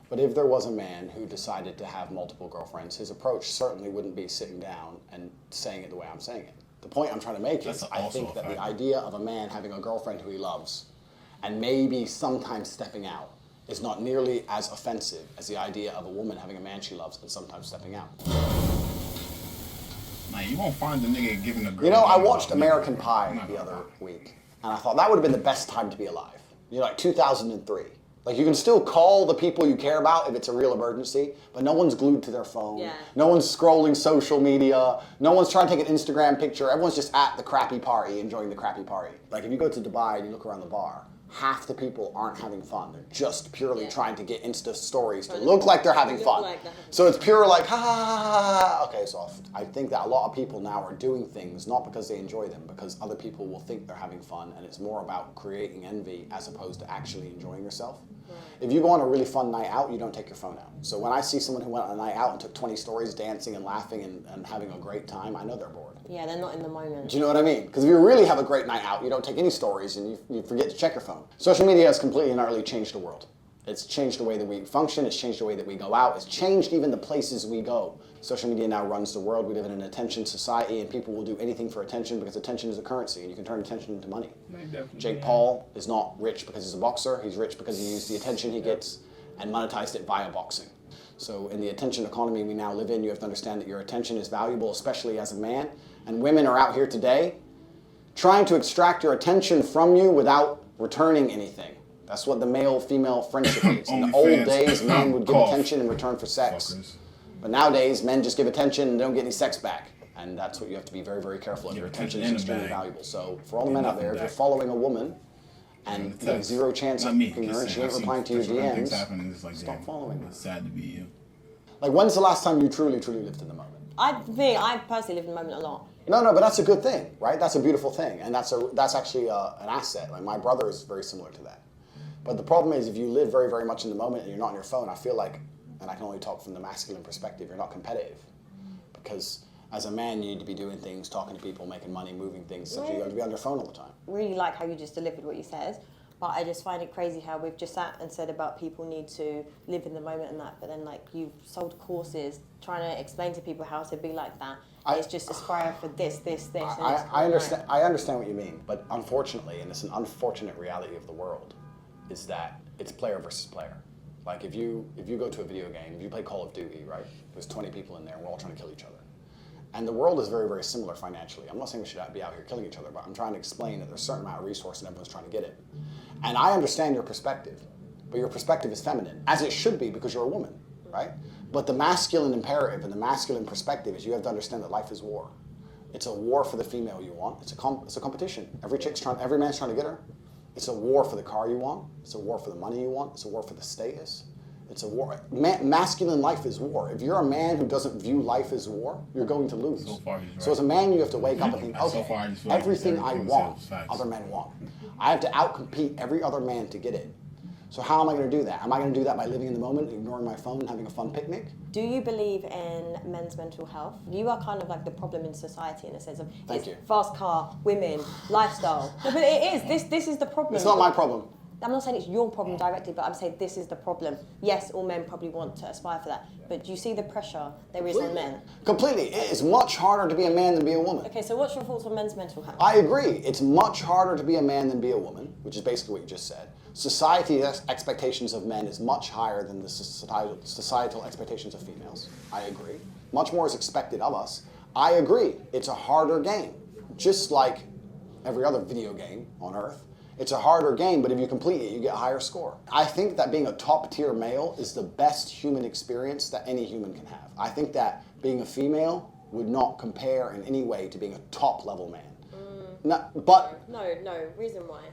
but if there was a man who decided to have multiple girlfriends, his approach certainly wouldn't be sitting down and saying it the way I'm saying it. The point I'm trying to make is I think that the idea of a man having a girlfriend who he loves and maybe sometimes stepping out is not nearly as offensive as the idea of a woman having a man she loves and sometimes stepping out. Man, you won't find the nigga giving a girl. You know, I watched American Pie the other week, and I thought that would have been the best time to be alive. You know, like 2003. Like, you can still call the people you care about if it's a real emergency, but no one's glued to their phone. Yeah. No one's scrolling social media. No one's trying to take an Instagram picture. Everyone's just at the crappy party, enjoying the crappy party. Like, if you go to Dubai and you look around the bar, half the people aren't having fun. They're just purely trying to get Insta stories to look like they're having fun. So it's pure like, ha ha ha ha. Okay, so I think that a lot of people now are doing things not because they enjoy them, because other people will think they're having fun, and it's more about creating envy as opposed to actually enjoying yourself. If you go on a really fun night out, you don't take your phone out. So when I see someone who went on a night out and took 20 stories dancing and laughing and having a great time, I know they're bored. Yeah, they're not in the moment. Do you know what I mean? Because if you really have a great night out, you don't take any stories and you forget to check your phone. Social media has completely and utterly changed the world. It's changed the way that we function, it's changed the way that we go out, it's changed even the places we go. Social media now runs the world. We live in an attention society, and people will do anything for attention because attention is a currency, and you can turn attention into money. Jake Paul is not rich because he's a boxer, he's rich because he used the attention he gets and monetized it via boxing. So in the attention economy we now live in, you have to understand that your attention is valuable, especially as a man, and women are out here today trying to extract your attention from you without returning anything. That's what the male-female friendship is. In the old days, men would give attention in return for sex. But nowadays, men just give attention and don't get any sex back. And that's what you have to be very, very careful of. Your attention is extremely valuable. So for all the men out there, if you're following a woman and you have zero chance of picking her and she ain't replying to your DMs, stop following her. It's sad to be you. Like, when's the last time you truly, truly lived in the moment? I personally live in the moment a lot. No, but that's a good thing, right? That's a beautiful thing. And that's actually an asset. Like, my brother is very similar to that. But the problem is, if you live very, very much in the moment and you're not on your phone, I feel like, and I can only talk from the masculine perspective, you're not competitive. Because as a man, you need to be doing things, talking to people, making money, moving things, so you have to be on your phone all the time. Really like how you just delivered what you said, but I just find it crazy how we've just sat and said about people need to live in the moment and that, but then like you've sold courses trying to explain to people how to be like that. It's just aspire for this. I understand what you mean, but unfortunately, and it's an unfortunate reality of the world, is that it's player versus player. Like if you go to a video game, if you play Call of Duty, right? There's 20 people in there, and we're all trying to kill each other. And the world is very, very similar financially. I'm not saying we should be out here killing each other, but I'm trying to explain that there's a certain amount of resource and everyone's trying to get it. And I understand your perspective, but your perspective is feminine, as it should be because you're a woman, right? But the masculine imperative and the masculine perspective is you have to understand that life is war. It's a war for the female you want. It's a competition. Every man's trying to get her. It's a war for the car you want. It's a war for the money you want. It's a war for the status. It's a war. Masculine life is war. If you're a man who doesn't view life as war, you're going to lose. So as a man, you have to wake up and think, okay, everything I want, other men want. I have to outcompete every other man to get it. So how am I going to do that? Am I going to do that by living in the moment, ignoring my phone, and having a fun picnic? Do you believe in men's mental health? You are kind of like the problem in society in a sense of fast car, women, lifestyle. No, but it is. This is the problem. It's not my problem. I'm not saying it's your problem directly, but I'm saying this is the problem. Yes, all men probably want to aspire for that, but do you see the pressure there is on men? Completely. It is much harder to be a man than be a woman. Okay, so what's your thoughts on men's mental health? I agree. It's much harder to be a man than be a woman, which is basically what you just said. Society's expectations of men is much higher than the societal expectations of females. I agree. Much more is expected of us. I agree. It's a harder game. Just like every other video game on Earth. It's a harder game, but if you complete it, you get a higher score. I think that being a top-tier male is the best human experience that any human can have. I think that being a female would not compare in any way to being a top-level man. No, reason why.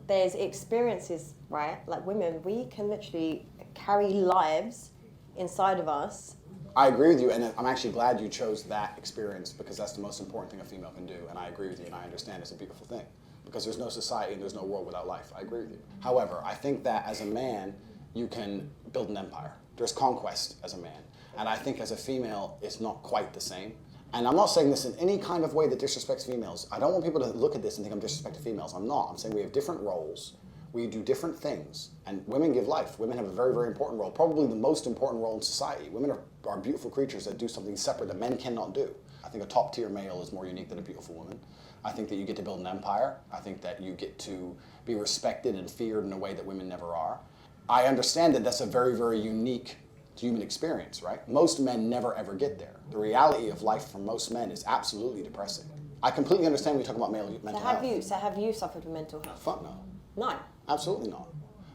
There's experiences, right? Like women, we can literally carry lives inside of us. I agree with you, and I'm actually glad you chose that experience because that's the most important thing a female can do, and I agree with you, and I understand it's a beautiful thing. Because there's no society and there's no world without life. I agree with you. However, I think that as a man, you can build an empire. There's conquest as a man. And I think as a female, it's not quite the same. And I'm not saying this in any kind of way that disrespects females. I don't want people to look at this and think I'm disrespecting females. I'm not. I'm saying we have different roles. We do different things. And women give life. Women have a very, very important role. Probably the most important role in society. Women are beautiful creatures that do something separate that men cannot do. I think a top-tier male is more unique than a beautiful woman. I think that you get to build an empire. I think that you get to be respected and feared in a way that women never are. I understand that that's a very, very unique human experience, right? Most men never ever get there. The reality of life for most men is absolutely depressing. I completely understand when you talk about mental health. So have you suffered from mental health? Fuck no. No. Absolutely not.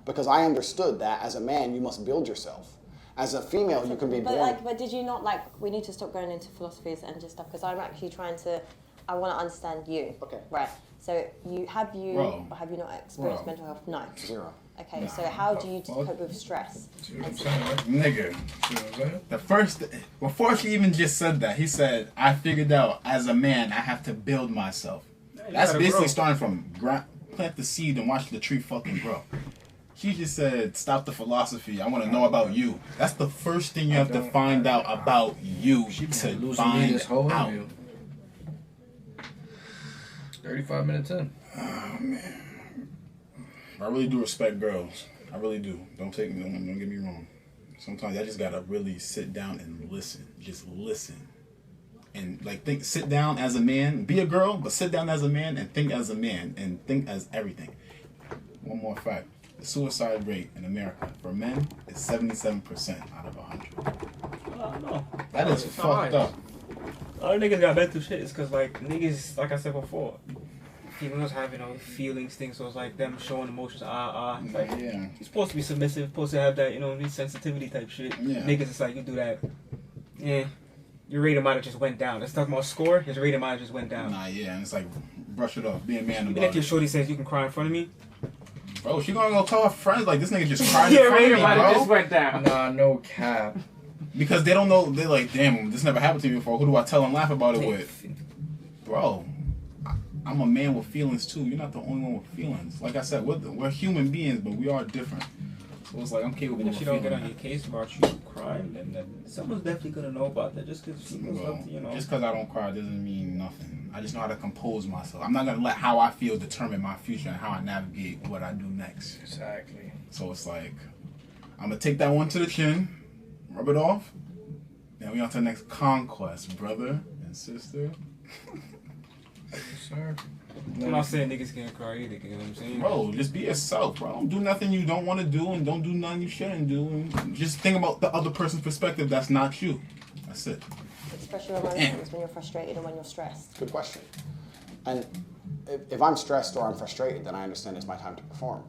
Because I understood that as a man, you must build yourself. As a female, you can be born. But did you not we need to stop going into philosophies and just stuff because I'm actually trying to I want to understand you. Okay. Right. So have you Bro. or have you not experienced Bro. mental health? No. 0. Okay. Nah, So how the do you fuck? cope with stress? See what I'm saying? Nigga. See what I'm saying? The first, before she even just said that, he said, I figured out as a man, I have to build myself. That's gotta basically grow. starting from plant the seed and watch the tree fucking grow. She just said, stop the philosophy. I want to know about you. That's the first thing you have to find out about you She to been losing me find this whole out. interview. 35 minutes in. Oh, man. I really do respect girls. I really do. Don't get me wrong. Sometimes I just gotta really sit down and listen. Just listen. And like sit down as a man, be a girl, but sit down as a man and think as a man and think as everything. One more fact. The suicide rate in America for men is 77% out of 100. No. That is It's fucked high. up. A lot of niggas got mental shit. It's because, like, niggas, like I said before, females have, you know, feelings, things, so it's like them showing emotions, It's like, Yeah. you're supposed to be submissive, supposed to have that, you know, sensitivity type shit. Yeah. Niggas, it's like, you do that, your rating might have just went down. Let's talk about score, his rating might have just went down. Nah, yeah, and it's like, brush it off. Be a man Even about if your it. shorty says you can cry in front of me, Bro, she gonna go tell her friends like, this nigga just cried in your front of rating me, might have just bro. went down. Nah, no cap. Because they don't know, they're like, damn, this never happened to me before. Who do I tell and laugh about it with? Bro, I'm a man with feelings too. You're not the only one with feelings. Like I said, we're human beings, but we are different. So it's like, I'm capable Even of if she don't get feeling on your that. case about you crying, then someone's definitely gonna know about that. Just because females Bro, love to, you know. just because I don't cry doesn't mean nothing. I just know how to compose myself. I'm not going to let how I feel determine my future and how I navigate what I do next. Exactly. So it's like, I'm going to take that one to the chin, rub it off, then we on to the next conquest, brother and sister. Sir. I'm not saying niggas can't cry either, you know what I'm saying? Bro, just be yourself, bro. Don't do nothing you don't want to do and don't do nothing you shouldn't do. And just think about the other person's perspective that's not you. That's it. Express your emotions when you're frustrated and when you're stressed. Good question. And if I'm stressed or I'm frustrated, then I understand it's my time to perform.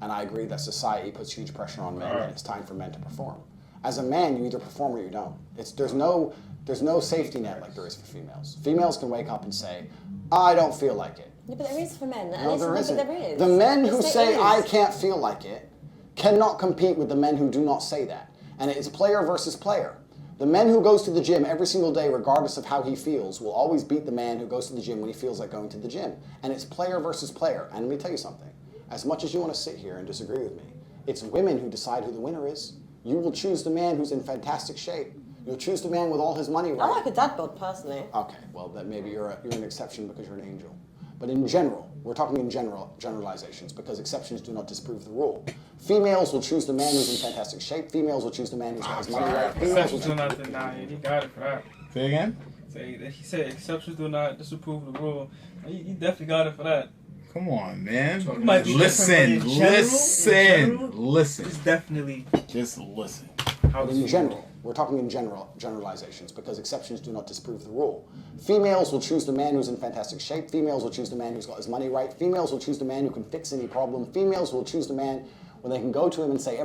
And I agree that society puts huge pressure on men, and it's time for men to perform. As a man, you either perform or you don't. There's no safety net like there is for females. Females can wake up and say, I don't feel like it. Yeah, but there is for men. No, there isn't. But there is. The men who Yes, say, there is. I can't feel like it, cannot compete with the men who do not say that. And it's player versus player. The man who goes to the gym every single day, regardless of how he feels, will always beat the man who goes to the gym when he feels like going to the gym. And it's player versus player. And let me tell you something. As much as you want to sit here and disagree with me, it's women who decide who the winner is. You will choose the man who's in fantastic shape. You'll choose the man with all his money right. I like a dad bod personally. Okay, well, then maybe you're an exception because you're an angel. But in general, we're talking in generalizations because exceptions do not disprove the rule. Females will choose the man who's in fantastic shape. Females will choose the man who's got his money right. Females will Exceptions do not deny it. You got it for that. Say again? He said exceptions do not disapprove the rule. You definitely got it for that. Come on, man. It might be Listen, different, but in general, listen. It's definitely Just listen. how But it's in general, we're talking in generalizations because exceptions do not disprove the rule. Females will choose the man who's in fantastic shape. Females will choose the man who's got his money right. Females will choose the man who can fix any problem. Females will choose the man when they can go to him and say,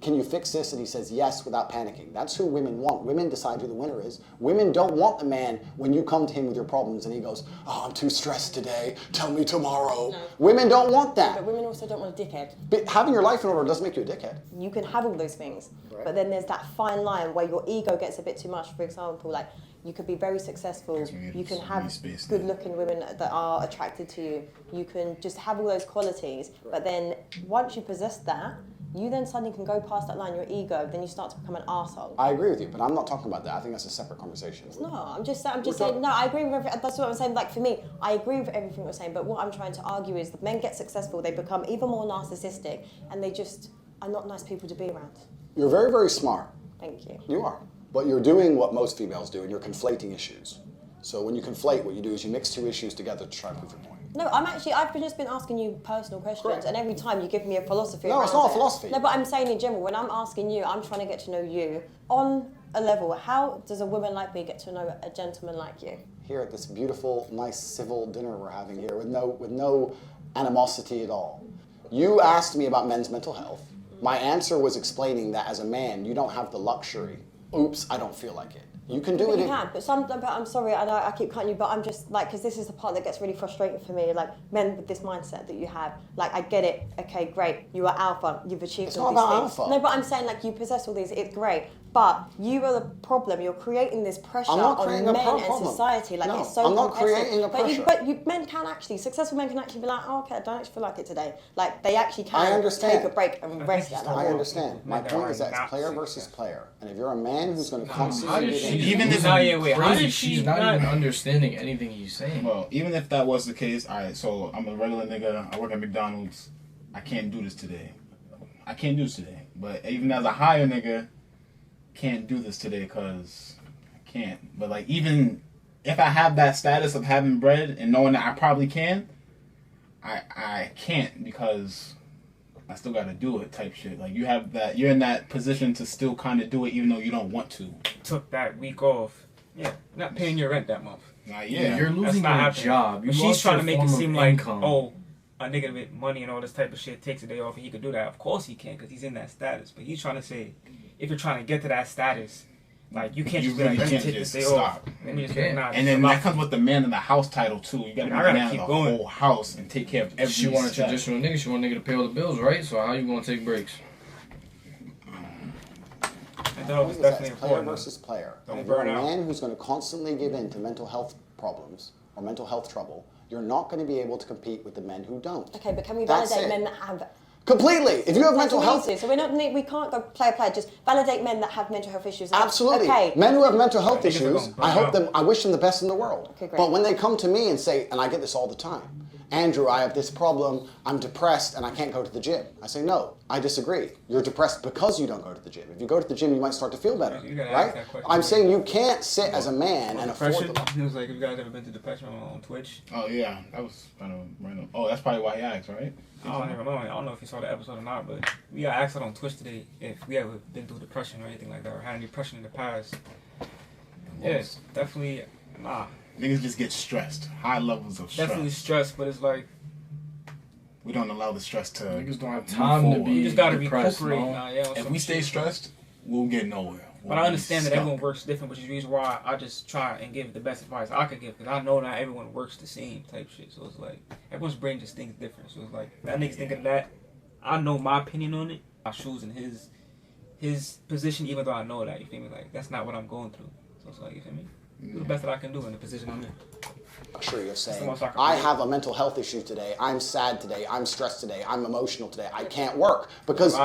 can you fix this? And he says yes without panicking. That's who women want. Women decide who the winner is. Women don't want the man when you come to him with your problems and he goes, oh, I'm too stressed today. Tell me tomorrow. No. Women don't want that. But women also don't want a dickhead. But having your life in order doesn't make you a dickhead. You can have all those things, Right. but then there's that fine line where your ego gets a bit too much. For example, like you could be very successful, you can have good-looking women that are attracted to you, you can just have all those qualities, but then once you possess that, you then suddenly can go past that line, your ego, then you start to become an arsehole. I agree with you, but I'm not talking about that. I think that's a separate conversation. No, I'm just saying, no, I agree with everything. That's what I'm saying. Like for me, I agree with everything you're saying, but what I'm trying to argue is that men get successful, they become even more narcissistic, and they just are not nice people to be around. You're very, very smart. Thank you. You are. But you're doing what most females do, and you're conflating issues. So when you conflate, what you do is you mix two issues together to try to prove your point. No, I've just been asking you personal questions, Correct. and every time you give me a philosophy. No, it's around not a it. philosophy. No, but I'm saying in general, when I'm asking you, I'm trying to get to know you on a level. How does a woman like me get to know a gentleman like you? Here at this beautiful, nice, civil dinner we're having here with no animosity at all. You asked me about men's mental health. My answer was explaining that as a man, you don't have the luxury. Oops, I don't feel like it. You can do But it. you can, but I'm sorry, I keep cutting you, but I'm just like, because this is the part that gets really frustrating for me. Like men with this mindset that you have, like I get it. Okay, great, you are alpha, you've achieved all these things. Alpha. No, but I'm saying like you possess all these. It's great, but you are the problem. You're creating this pressure on men and society. Like no, it's so I'm not competitive. creating a pressure. But men can actually, successful men can actually be like, oh, okay, I don't actually feel like it today. Like they actually can I understand. take a break and rest at that. I understand. My point is that it's player versus player, and if you're a man who's going to constantly She's not even understanding anything he's saying. Well, even if that was the case, alright, so I'm a regular nigga, I work at McDonald's, I can't do this today. But even as a higher nigga, can't do this today because I can't. But like, even if I have that status of having bread and knowing that I probably can, I can't because I still gotta do it type shit. Like you have that, you're in that position to still kind of do it even though you don't want to. Took that week off. Yeah, not paying your rent that month. Yeah, you're losing your job. But she's trying to make it seem like, oh, a nigga with money and all this type of shit takes a day off and he could do that. Of course he can because he's in that status. But he's trying to say, if you're trying to get to that status, like you can't just be like, let me take this day off. And then that comes with the man in the house title too. You gotta be the man of the whole house and take care of every. She want a traditional nigga. She want a nigga to pay all the bills, right? So how you gonna take breaks? It's definitely player versus player. If you're a man who's going to constantly give in to mental health problems or mental health trouble, you're not going to be able to compete with the men who don't. Okay, but can we validate men that have... Completely. If you have mental health... So we can't go player. Just validate men that have mental health issues. Absolutely. Okay. Men who have mental health issues, I wish them the best in the world. Okay, great. But when they come to me and say, and I get this all the time, Andrew, I have this problem, I'm depressed and I can't go to the gym. I say, no, I disagree. You're depressed because you don't go to the gym. If you go to the gym, you might start to feel better, right? I'm saying you can't sit as a man and afford them. He was like, have you guys ever been to depression on Twitch? Oh, yeah, that was kind of random. Oh, that's probably why he asked, right? I don't know if you saw the episode or not, but we got asked on Twitch today if we ever been through depression or anything like that, or had any depression in the past. Yeah, definitely, nah. Niggas just get stressed. High levels of stress. Definitely stressed, but it's like... We don't allow the stress to... Niggas don't have time to be You just gotta depressed, recuperate. If we stay stressed, we'll get nowhere. But I understand that everyone works different, which is the reason why I just try and give the best advice I could give, because I know not everyone works the same type shit. So it's like, everyone's brain just thinks different. So it's like, that nigga's thinking that. I know my opinion on it. My shoes in his position, even though I know that, you feel me? Like, that's not what I'm going through. So it's like, you feel me? Do the best that I can do in the position I'm in. Sure, you're saying, I have a mental health issue today, I'm sad today, I'm stressed today, I'm emotional today, I can't work. Because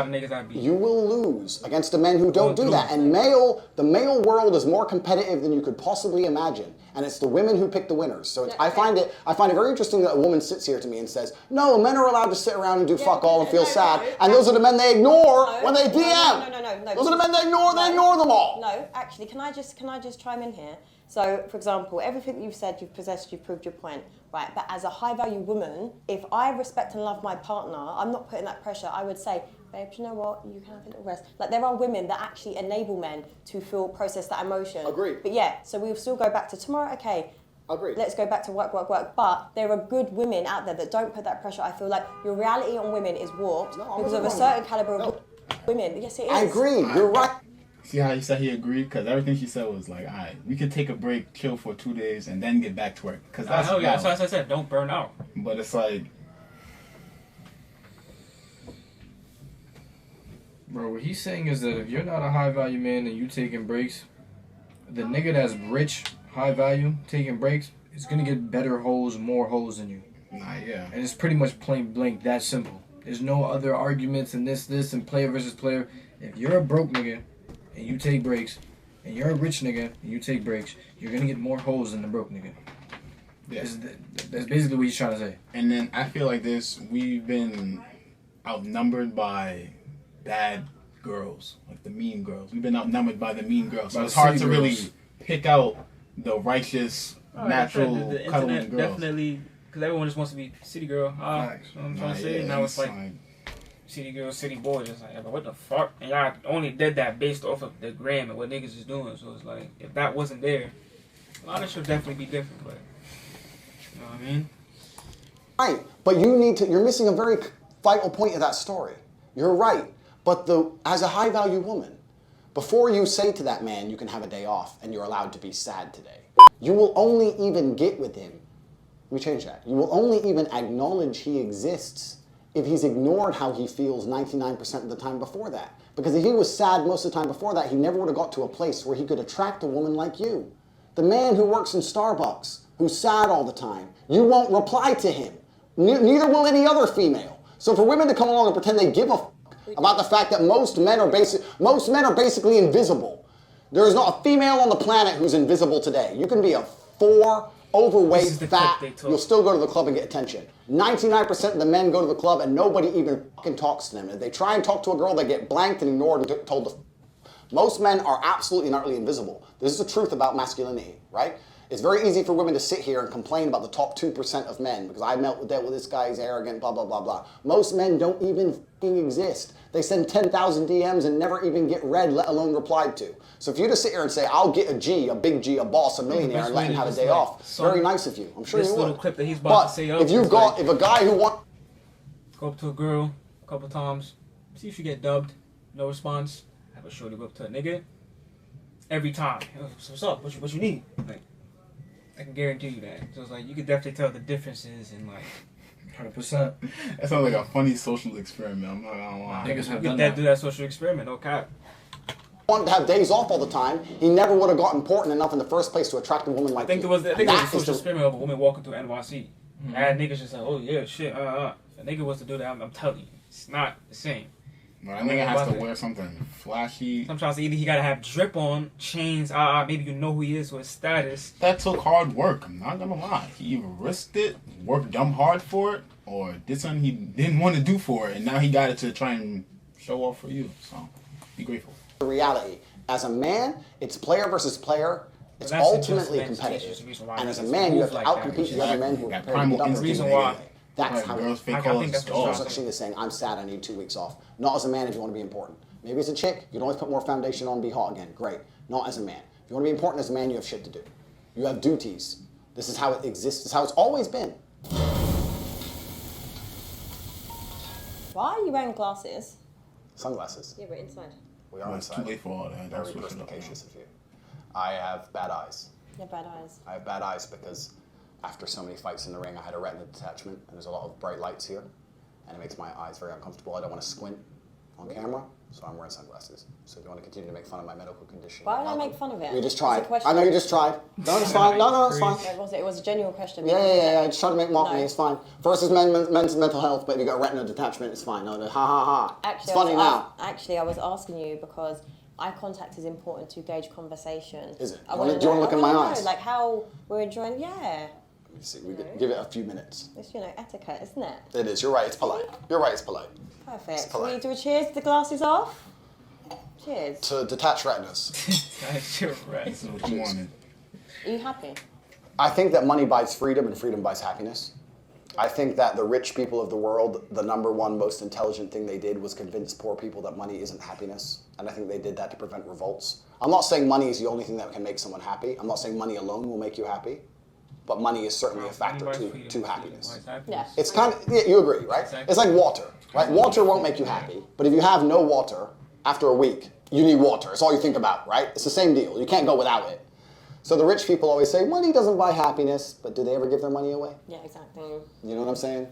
you will lose against the men who don't do that. And the male world is more competitive than you could possibly imagine. And it's the women who pick the winners. So I find it very interesting that a woman sits here to me and says, no, men are allowed to sit around and do fuck all and feel sad. And those are the men they ignore when they DM. No. Those are the men they ignore them all. No, actually, can I just chime in here? So, for example, everything you've said, you've possessed, you've proved your point, right? But as a high-value woman, if I respect and love my partner, I'm not putting that pressure. I would say, babe, you know what? You can have a little rest. Like, there are women that actually enable men to process that emotion. Agreed. But yeah, so we'll still go back to tomorrow. Okay. Agreed. Let's go back to work. But there are good women out there that don't put that pressure. I feel like your reality on women is warped because of a certain caliber of women. Yes, it is. I agree. You're right. See how he said he agreed? Because everything she said was like, all right, we could take a break, chill for 2 days, and then get back to work. Because that's that's what I said. Don't burn out. But it's like, bro, what he's saying is that if you're not a high value man and you taking breaks, the nigga that's rich, high value, taking breaks, is gonna get better hoes, more hoes than you. Nah, yeah. And it's pretty much plain blank that simple. There's no other arguments in this, and player versus player. If you're a broke nigga and you take breaks, and you're a rich nigga and you take breaks, you're gonna get more hoes than the broke nigga. Yeah. That's basically what he's trying to say. And then I feel like we've been outnumbered by bad girls, like the mean girls. We've been outnumbered by the mean girls. So it's hard to really pick out the righteous, natural, the cuddling internet girls. Definitely, because everyone just wants to be city girl. You know what I'm trying to say? Yeah, now it's like city girl, city boy, just like, what the fuck? And y'all only did that based off of the gram and what niggas is doing. So it's like, if that wasn't there, a lot of shit would definitely be different. But you know what I mean? Right, but you're missing a very vital point of that story. You're right, but as a high value woman, Before you say to that man, you can have a day off and you're allowed to be sad today, you will only even get with him. Let me change that. You will only even acknowledge he exists if he's ignored how he feels 99% of the time before that. Because if he was sad most of the time before that, he never would have got to a place where he could attract a woman like you. The man who works in Starbucks, who's sad all the time, you won't reply to him. Neither will any other female. So for women to come along and pretend they give a fuck about the fact that most men are basically invisible. There is not a female on the planet who's invisible today. You can be a 4, overweight, fat, you'll still go to the club and get attention. 99% of the men go to the club and nobody even fucking talks to them. If they try and talk to a girl, they get blanked and ignored and told to. Most men are absolutely and utterly invisible. This is the truth about masculinity, right? It's very easy for women to sit here and complain about the top 2% of men because I dealt with this guy, he's arrogant, blah, blah, blah, blah. Most men don't even fucking exist. They send 10,000 DMs and never even get read, let alone replied to. So if you just sit here and say, I'll get a G, a big G, a boss, a millionaire, and let him have a day off, very nice of you. I'm sure you would. This little clip that he's about to say if a guy who wants... Go up to a girl a couple times, see if you get dubbed, no response, have a shorty go up to a nigga. Every time. What's up? What you need? Like, I can guarantee you that. So it's like, you could definitely tell the differences in like... 100%. That sounds like a funny social experiment. I'm not gonna lie. Niggas have You done could that. do that social experiment, no cap. wanted to have days off all the time, he never would have got important enough in the first place to attract a woman like you. I think it was a social experiment of a woman walking through NYC. And niggas just like, oh yeah, shit, If a nigga was to do that, I'm telling you, it's not the same. But I think it has to wear something flashy. Sometimes either he gotta have drip on, chains, maybe you know who he is or his status. That took hard work, I'm not gonna lie. He either risked it, worked dumb hard for it, or did something he didn't want to do for it, and now he got it to try and show off for you. So, be grateful. The reality, as a man, it's player versus player. It's ultimately competitive. And as a man, you have to outcompete the other men who are prepared to get reason why. That's how girls it fake is. There's such thing as saying, I'm sad, I need 2 weeks off. Not as a man if you want to be important. Maybe as a chick, you can always put more foundation on and be hot again. Great. Not as a man. If you want to be important as a man, you have shit to do. You have duties. This is how it exists. This is how it's always been. Why are you wearing glasses? Sunglasses. Yeah, but inside. We are It's inside. too late for all that. Very perspicacious of you. I have bad eyes. You have bad eyes. I have bad eyes because after so many fights in the ring, I had a retina detachment, and there's a lot of bright lights here, and it makes my eyes very uncomfortable. I don't want to squint on camera, so I'm wearing sunglasses. So if you want to continue to make fun of my medical condition, Why would I make fun of it? You just It's a tried. question. I know you just tried. No, it's fine. No, it's fine. It was a genuine question. Yeah. I just tried to make mock me. It's fine. Versus men's mental health, but if you got a retina detachment, it's fine. No, ha. Actually, it's funny now. Actually, I was asking you because eye contact is important to gauge conversation. Is it? I Do you want to know- look I in my wanna eyes? know, like how we're enjoying. Yeah. Let me see. We give it a few minutes. It's etiquette, isn't it? It is. You're right. It's polite. You're right. It's polite. Perfect. It's polite. Can we do a cheers? The glasses off. Cheers. To detach retinas. That's your right. This is what you wanted. Are you happy? I think that money buys freedom and freedom buys happiness. I think that the rich people of the world, the number one most intelligent thing they did was convince poor people that money isn't happiness. And I think they did that to prevent revolts. I'm not saying money is the only thing that can make someone happy. I'm not saying money alone will make you happy. But money is certainly a factor to happiness. Yeah. It's kind of, yeah, you agree, right? Exactly. It's like water, right? Water won't make you happy. But if you have no water after a week, you need water. It's all you think about, right? It's the same deal. You can't go without it. So the rich people always say, money doesn't buy happiness, but do they ever give their money away? Yeah, exactly. You know what I'm saying?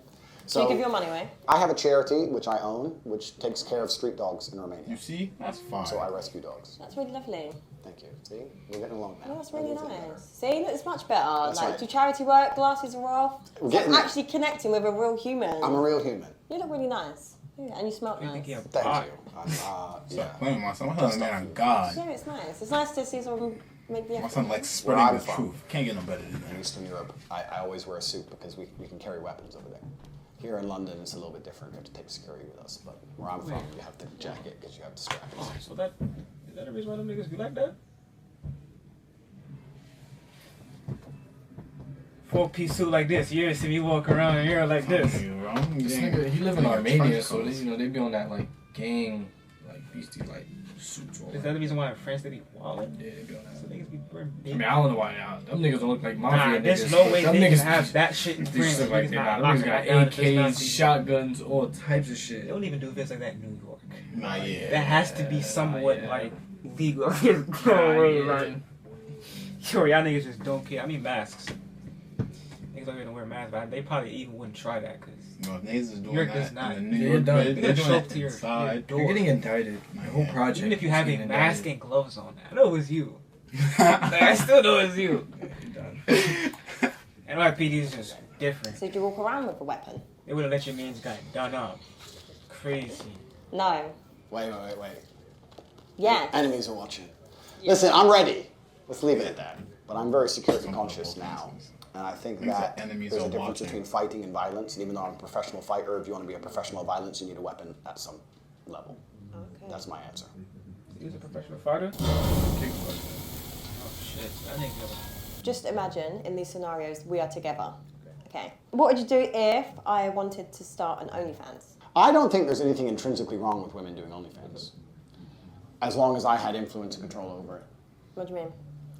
So you give your money away? I have a charity, which I own, which takes care of street dogs in Romania. You see? That's fine. So I rescue dogs. That's really lovely. Thank you. See? We're getting along now. Oh, that's really Everything's getting nice. See, look, it's much better. That's like, right. do charity work, glasses are off. We're It's like getting there. actually connecting with a real human. I'm a real human. You look really nice. Yeah, and you smell nice. Thank you. I'm, Stop yeah. playing with my son. My son's a man of God. Yeah, it's nice. It's nice to see someone make the My effort. son likes Where spreading I'm the from, truth. Can't get no better than in that. Eastern Europe, I always wear a suit because we can carry weapons over there. Here in London, it's a little bit different. You have to take security with us. But where I'm from, you have to jacket because you have distractions. Oh, so is that the reason why them niggas be like that? 4-piece suit like this. You ever see me walk around in here like this? This nigga, he live in Armenia, so they be on that like gang, like beastie like suits. Is that the reason why in France they be wildin'? Yeah, they be on that. So niggas be wearing I mean, I don't know why now. Them niggas don't look like mafia Nah, niggas. there's no way them they niggas can have that shit in These France. shit like Niggas that. not Nah, them niggas locking got that down if it's AKs, not shotguns, all types of shit. They don't even do events like that in New York. Nah, yeah. That has to be somewhat yeah. like legal. Just go away, like. Yo, y'all niggas just don't care. I mean, masks. Niggas don't even wear masks, but they probably even wouldn't try that, because No, if niggas is doing York that does not. in the New They're York, done. they're They're doing show it to your inside. door. You're getting indicted. My whole project. Even if you is have a getting mask indicted. and gloves on, I know it was you. Like, I still know it's you. You're done. NYPD is just different. So do you walk around with a weapon? They would have let your man's guy done up. Crazy. No. Wait. Yes. Enemies are watching. Listen, I'm ready. Let's leave it at that. But I'm very security conscious now. And I think that Enemies there's a are difference watching. between fighting and violence. And even though I'm a professional fighter, if you want to be a professional violence, you need a weapon at some level. Okay. That's my answer. He's a professional fighter? Kickboxing. Oh shit. That nigga. Just imagine in these scenarios we are together. Okay. What would you do if I wanted to start an OnlyFans? I don't think there's anything intrinsically wrong with women doing OnlyFans. As long as I had influence and control over it. What do you mean?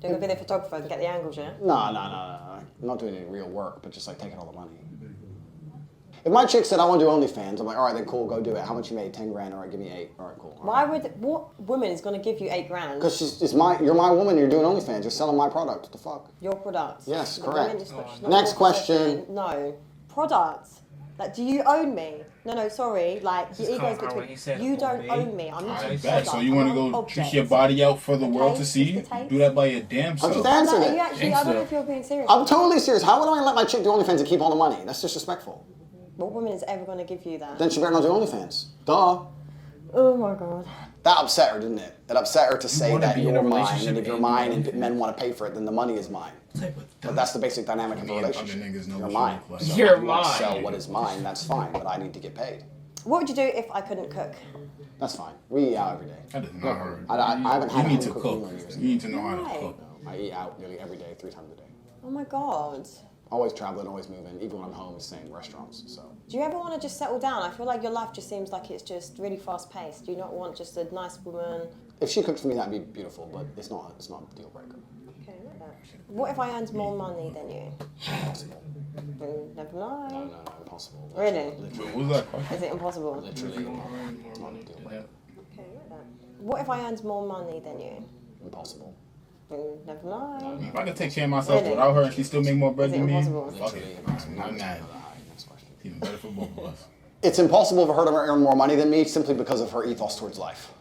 Doing a video photographer and get the angles, yeah? No. I'm not doing any real work, but just like taking all the money. If my chick said, I want to do OnlyFans, I'm like, all right, then cool, go do it. How much you made? 10 grand, all right, give me 8. All right, cool. What woman is going to give you 8 grand? Because you're my woman, you're doing OnlyFans, you're selling my product, what the fuck? Your product. Yes, The correct. women just- she's not Next your question. person. No. Product. Like, do you own me? No, sorry. Like, This your is ego's compound when he said between. You don't obey. own me. I'm not I a bet. product. So you want to I'm an go object. shoot your body out for the Okay, world to see? Mr. Tate? Do that by your damn I'm self. just No, answering are you it. actually, I don't know if you're being serious. I'm totally serious. How would I let my chick do OnlyFans and keep all the money? That's disrespectful. What woman is ever going to give you that? Then she better not do OnlyFans. Duh. Oh my god. That upset her, didn't it? It upset her to say wanna that be in a you're mine, relationship and if you're and mine do and OnlyFans. men want to pay for it, then the money is mine. But that's the basic dynamic of a Me and other relationship. niggas know You're what you mine. look like. So You're if you want to mine. sell what is mine, that's fine, but I need to get paid. What would you do if I couldn't cook? That's fine. We eat out every day. That is not hard. I haven't had You a need to home cook. cooked meal in years. You need to know how to Why? cook. I eat out nearly every day, 3 times a day. Oh my god. Always traveling, always moving. Even when I'm home, it's same restaurants. So Do you ever want to just settle down? I feel like your life just seems like it's just really fast paced. Do you not want just a nice woman? if she cooked for me, that'd be beautiful. But it's not a deal breaker. Okay, like that. What if I earned more money than you? Impossible. Never mind. No, impossible. Really? What was that question? Is it impossible? Literally impossible. It's not a deal breaker. Okay, like that. What if I earned more money than you? Impossible. Never mind. If I could take care of myself Really? without her and she still make more bread Is it than me, impossible? fuck it. Literally impossible. I'm mad. Next question. Even better for both of us. It's impossible for her to earn more money than me simply because of her ethos towards life.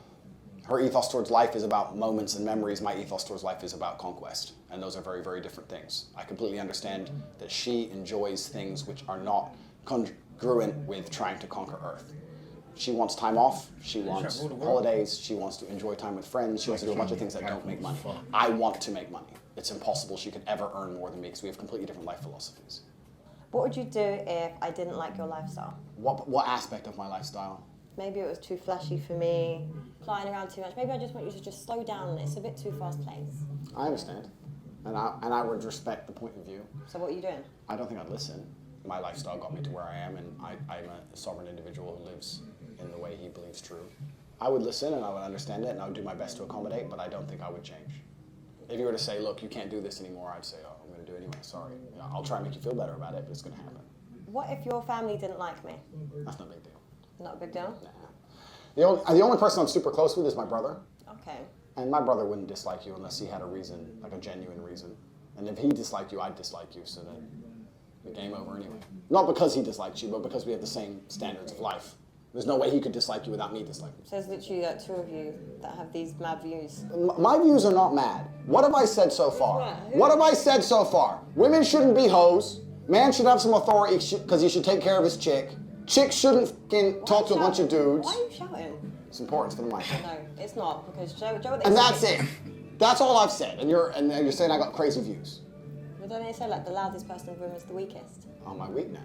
Her ethos towards life is about moments and memories. My ethos towards life is about conquest. And those are very, very different things. I completely understand that she enjoys things which are not congruent with trying to conquer Earth. She wants time off. She wants holidays. She wants to enjoy time with friends. She wants to do a bunch of things that don't make money. I want to make money. It's impossible she could ever earn more than me because we have completely different life philosophies. What would you do if I didn't like your lifestyle? What aspect of my lifestyle? Maybe it was too flashy for me, flying around too much. Maybe I just want you to just slow down. It's a bit too fast paced. I understand. And I would respect the point of view. So what are you doing? I don't think I'd listen. My lifestyle got me to where I am, and I'm a sovereign individual who lives in the way he believes true. I would listen and I would understand it, and I would do my best to accommodate, but I don't think I would change. If you were to say, look, you can't do this anymore, I'd say, oh, I'm going to do it anyway, sorry. You know, I'll try and make you feel better about it, but it's going to happen. What if your family didn't like me? That's no big deal. Not a big deal? Nah. The only person I'm super close with is my brother. Okay. And my brother wouldn't dislike you unless he had a reason, like a genuine reason. And if he disliked you, I'd dislike you, so then the game over anyway. Not because he disliked you, but because we have the same standards of life. There's no way he could dislike you without me disliking you. So there's literally like 2 of you that have these mad views. My views are not mad. What have I said so far? What have I said so far? Women shouldn't be hoes. Man should have some authority because he should take care of his chick. Chicks shouldn't fucking talk to a bunch of dudes. Why are you shouting? It's important for the mic. No, it's not, because Joe And that's it. That's all I've said. And you're saying I got crazy views. But don't they say like the loudest person in the room is the weakest? On my week now.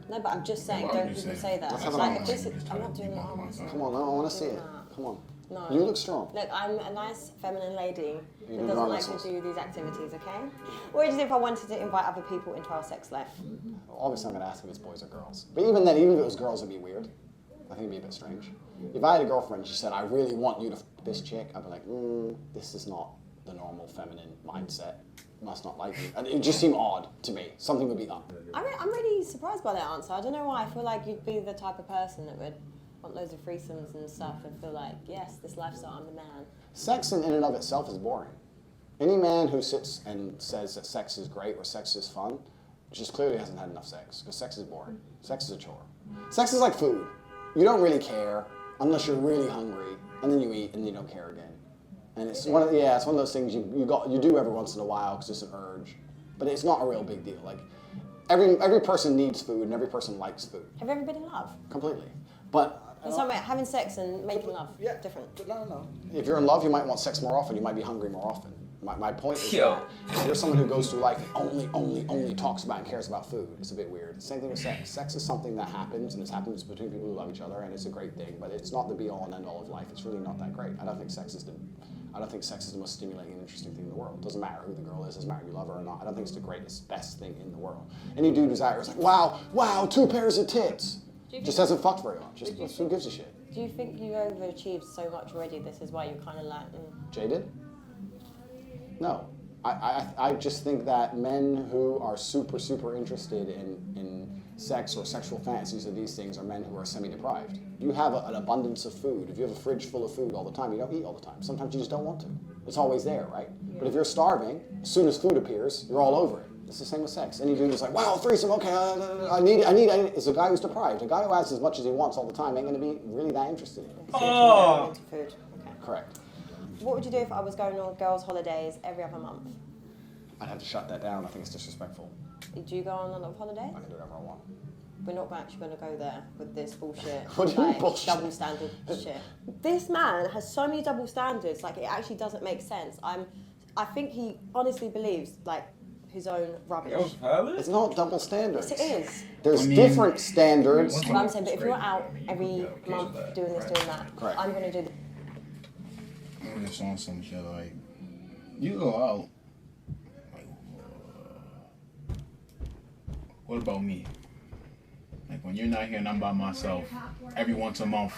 No, but I'm just saying, Why would don't you people say say that? Let's have Like, it if this is, I'm not doing that. Come on, I want to see it. Come on. No. You look strong. Look, I'm a nice feminine lady You that do doesn't not like to muscles. do these activities, okay? What would you do if I wanted to invite other people into our sex life? Obviously, I'm going to ask if it's boys or girls. But even then, even if it was girls, it'd be weird. I think it'd be a bit strange. If I had a girlfriend and she said, I really want you to f this chick, I'd be like, this is not the normal feminine mindset. Must not like you. And it would just seem odd to me. Something would be up. I'm really surprised by that answer. I don't know why. I feel like you'd be the type of person that would want loads of threesomes and stuff and feel like, yes, this lifestyle, I'm the man. Sex in and of itself is boring. Any man who sits and says that sex is great or sex is fun just clearly hasn't had enough sex, because sex is boring. Sex is a chore. Sex is like food. You don't really care unless you're really hungry, and then you eat and you don't care again. And it's one of those things you do every once in a while because it's an urge, but it's not a real big deal. Like every person needs food and every person likes food. Have you ever been in love? Completely. But It's not about having sex and making love. Yeah. Different. No. If you're in love, you might want sex more often. You might be hungry more often. My point is that if you're someone who goes through life and only talks about and cares about food, it's a bit weird. Same thing with sex. Sex is something that happens, and it happens between people who love each other, and it's a great thing, but it's not the be-all and end-all of life. It's really not that great. I don't think sex is the most stimulating and interesting thing in the world. It doesn't matter who the girl is, doesn't matter if you love her or not. I don't think it's the greatest, best thing in the world. Any dude who's out here is like, wow, 2 pairs of tits. Just hasn't fucked very much. Who gives a shit? Do you think you overachieved so much already? This is why you're kind of like... Jaded? No. I just think that men who are super interested in sex or sexual fantasies of these things are men who are semi-deprived. You have an abundance of food. If you have a fridge full of food all the time, you don't eat all the time. Sometimes you just don't want to. It's always there, right? Yeah. But if you're starving, as soon as food appears, you're all over it. It's the same with sex. Any dude is like, wow, threesome, okay, I need it. It's a guy who's deprived. A guy who has as much as he wants all the time ain't going to be really that interested in it. Oh! Food. Okay. Correct. What would you do if I was going on girls' holidays every other month? I'd have to shut that down. I think it's disrespectful. Do you go on a lot of holidays? I can do whatever I want. We're not actually going to go there with this bullshit. What do you mean bullshit? Double standard shit. This man has so many double standards, like it actually doesn't make sense. I think he honestly believes like his own rubbish. It's not double standards. Yes, it is. There's different standards. But I'm saying, but if you're out every month doing this, doing that, correct. I'm going to do. I'm just on some shit like you go out. Like, what about me? Like when you're not here and I'm by myself, every once a month.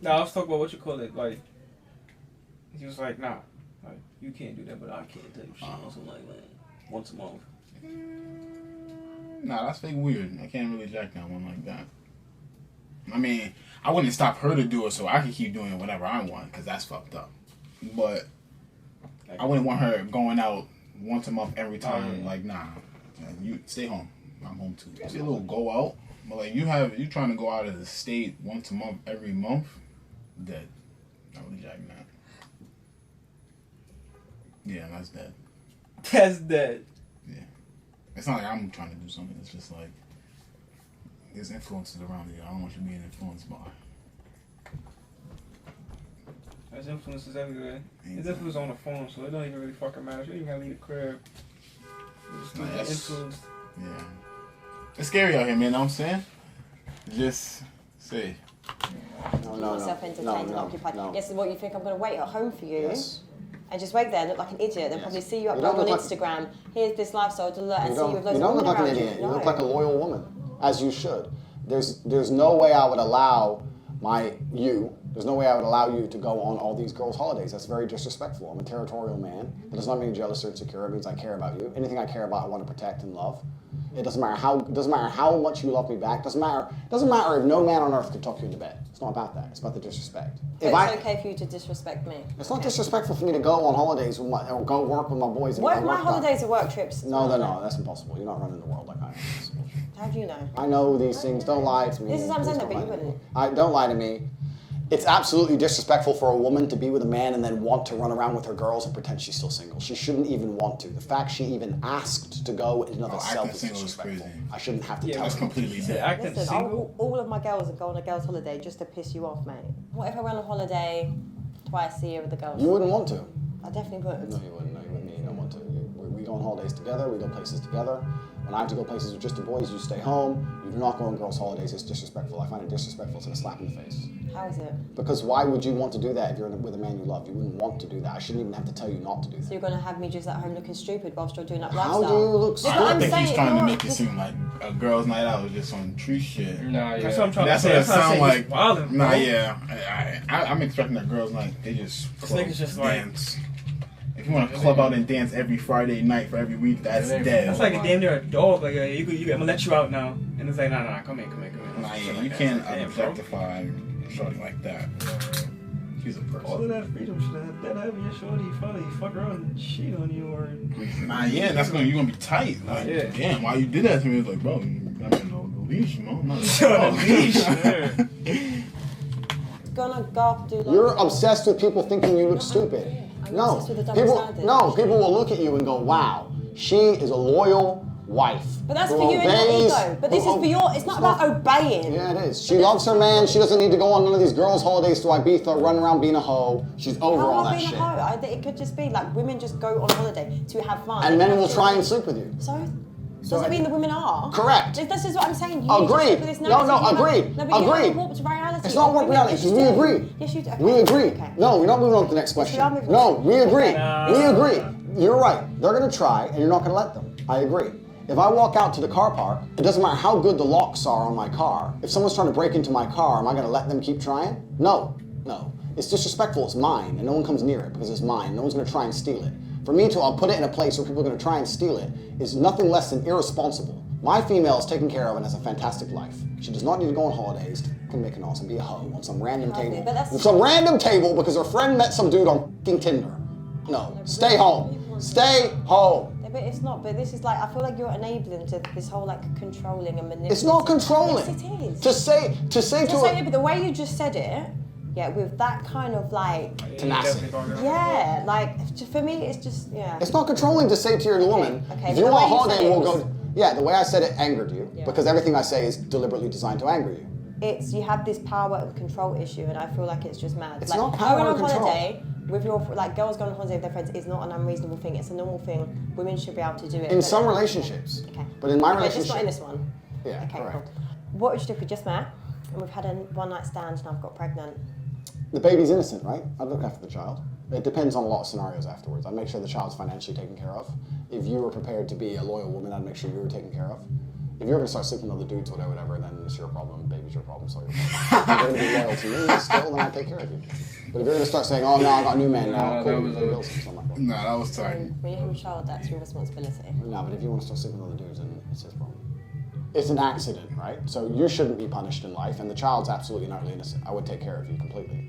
No, I was talking about what you call it. Like he was like, nah, like you can't do that, but I can't tell you shit. Also like once a month. Nah, that's fake weird. I can't really jack that one like that. I mean, I wouldn't stop her to do it so I could keep doing whatever I want, because that's fucked up. But I wouldn't want her going out once a month every time. Like, nah, you stay home. I'm home too. It's a little go out, but like you trying to go out of the state once a month every month, dead. I would jack that. Yeah, that's dead. That's dead. Yeah, it's not like I'm trying to do something. It's just like there's influences around you. I don't want you being influenced by. There's influences everywhere. There's influence on the phone, so it don't even really fucking matter. You ain't gotta leave the crib. Influence. Yeah. It's scary out here, man. Know what I'm saying? Just say. No. Self-entertained, occupied. Yes, what you think I'm going to wait at home for you? Yes. And just wait there and look like an idiot, then probably see you upload on Instagram. Here's this lifestyle, and see you with loads of women around you. You don't look like an idiot. You look like a loyal woman, as you should. There's no way I would allow there's no way I would allow you to go on all these girls' holidays. That's very disrespectful. I'm a territorial man. That does not mean jealous or insecure. It means I care about you. Anything I care about, I want to protect and love. It doesn't matter how much you love me back. Doesn't matter if no man on earth could talk you into bed. It's not about that. It's about the disrespect. It's okay for you to disrespect me. It's not disrespectful for me to go on holidays or go work with my boys. What if my holidays are work trips? No, they're not. That's impossible. You're not running the world like I am. How do you know? I know these things. Don't lie to me. This is what I'm saying, but you wouldn't. Don't lie to me. It's absolutely disrespectful for a woman to be with a man and then want to run around with her girls and pretend she's still single. She shouldn't even want to. The fact she even asked to go in and of itself is disrespectful. I shouldn't have to tell her. That's completely Listen, all of my girls would go on a girls' holiday just to piss you off, mate. What if I went on holiday twice a year with the girls? You wouldn't want to. I definitely would. No, you wouldn't. You don't want to. We go on holidays together. We go places together. When I have to go places with just the boys, you stay home. You do not go on girls' holidays. It's disrespectful. I find it disrespectful. It's a slap in the face. How is it? Because why would you want to do that if you're with a man you love? You wouldn't want to do that. I shouldn't even have to tell you not to do that. So you're going to have me just at home looking stupid whilst you're doing that How lifestyle? do you look stupid? I think he's trying to make it seem like a girl's night out is just some true shit. Nah, yeah. That's what I'm trying That's to say. what it sounds like. Wilding, nah, yeah. I'm expecting that girls' night, they just nigga's just dance. If you want to club out and dance every Friday night for every week, that's dead. That's like a damn near a dog. Like, I'm gonna let you out now. And it's like, nah, come here. Nah, yeah, you can't objectify shorty like that. She's a person. All of that freedom should that having your shorty finally fuck around and cheat on you or. Nah, yeah, that's you're gonna be tight. Like, damn, why you did that to me? It's like, bro, the leash, man. The leash. Gonna go do like You're obsessed with people thinking you look stupid. No, people will look at you and go, wow, she is a loyal wife. But that's for you and your ego. But this is for your, it's not about obeying. Yeah, it is. She loves her man. She doesn't need to go on none of these girls' holidays to Ibiza, run around being a hoe. She's over all that shit. It could just be like women just go on holiday to have fun. And men will try and sleep with you. So does it mean the women are? Correct. This is what I'm saying. Agreed. Agreed. Agreed. It's not warped reality. We agree. Yes, you do. Okay. We agree. Okay. No, we're not moving on to the next question. No, we agree. We agree. You're right. They're going to try, and you're not going to let them. I agree. If I walk out to the car park, it doesn't matter how good the locks are on my car. If someone's trying to break into my car, am I going to let them keep trying? No. It's disrespectful. It's mine, and no one comes near it because it's mine. No one's going to try and steal it. For me to put it in a place where people are going to try and steal it is nothing less than irresponsible. My female is taken care of and has a fantastic life. She does not need to go on holidays to Mykonos and be a hoe on some random table. Some random table because her friend met some dude on fucking Tinder. No, stay home. Stay home. But it's not, but this is like, I feel like you're enabling to this whole like controlling and manipulating. It's not controlling. Yes, it is. To say but the way you just said it, yeah, with that kind of like tenacity. Yeah, like for me, it's just It's not controlling to say to your woman, if you want a holiday, we'll go. Yeah, the way I said it angered you because everything I say is deliberately designed to anger you. It's you have this power and control issue, and I feel like it's just mad. It's like not power going on and control. holiday with your girls going on holiday with their friends is not an unreasonable thing. It's a normal thing. Women should be able to do it. In some relationships. Okay. But in my relationship. Just not in this one. Yeah, okay, correct. Cool. What would you do if we just met and we've had a one-night stand and I've got pregnant? The baby's innocent, right? I'd look after the child. It depends on a lot of scenarios afterwards. I'd make sure the child's financially taken care of. If you were prepared to be a loyal woman, I'd make sure you were taken care of. If you're going to start sleeping with other dudes or whatever, then it's your problem. Baby's your problem, so your problem. If you're going to be loyal to me still, then I'll take care of you. But if you're going to start saying, oh, no, I got a new man now, cool, Nah, that was tight. When you have a child, that's your responsibility. No, but if you want to start sleeping with other dudes, then it's his problem. It's an accident, right? So you shouldn't be punished in life, and the child's absolutely not really innocent. I would take care of you completely.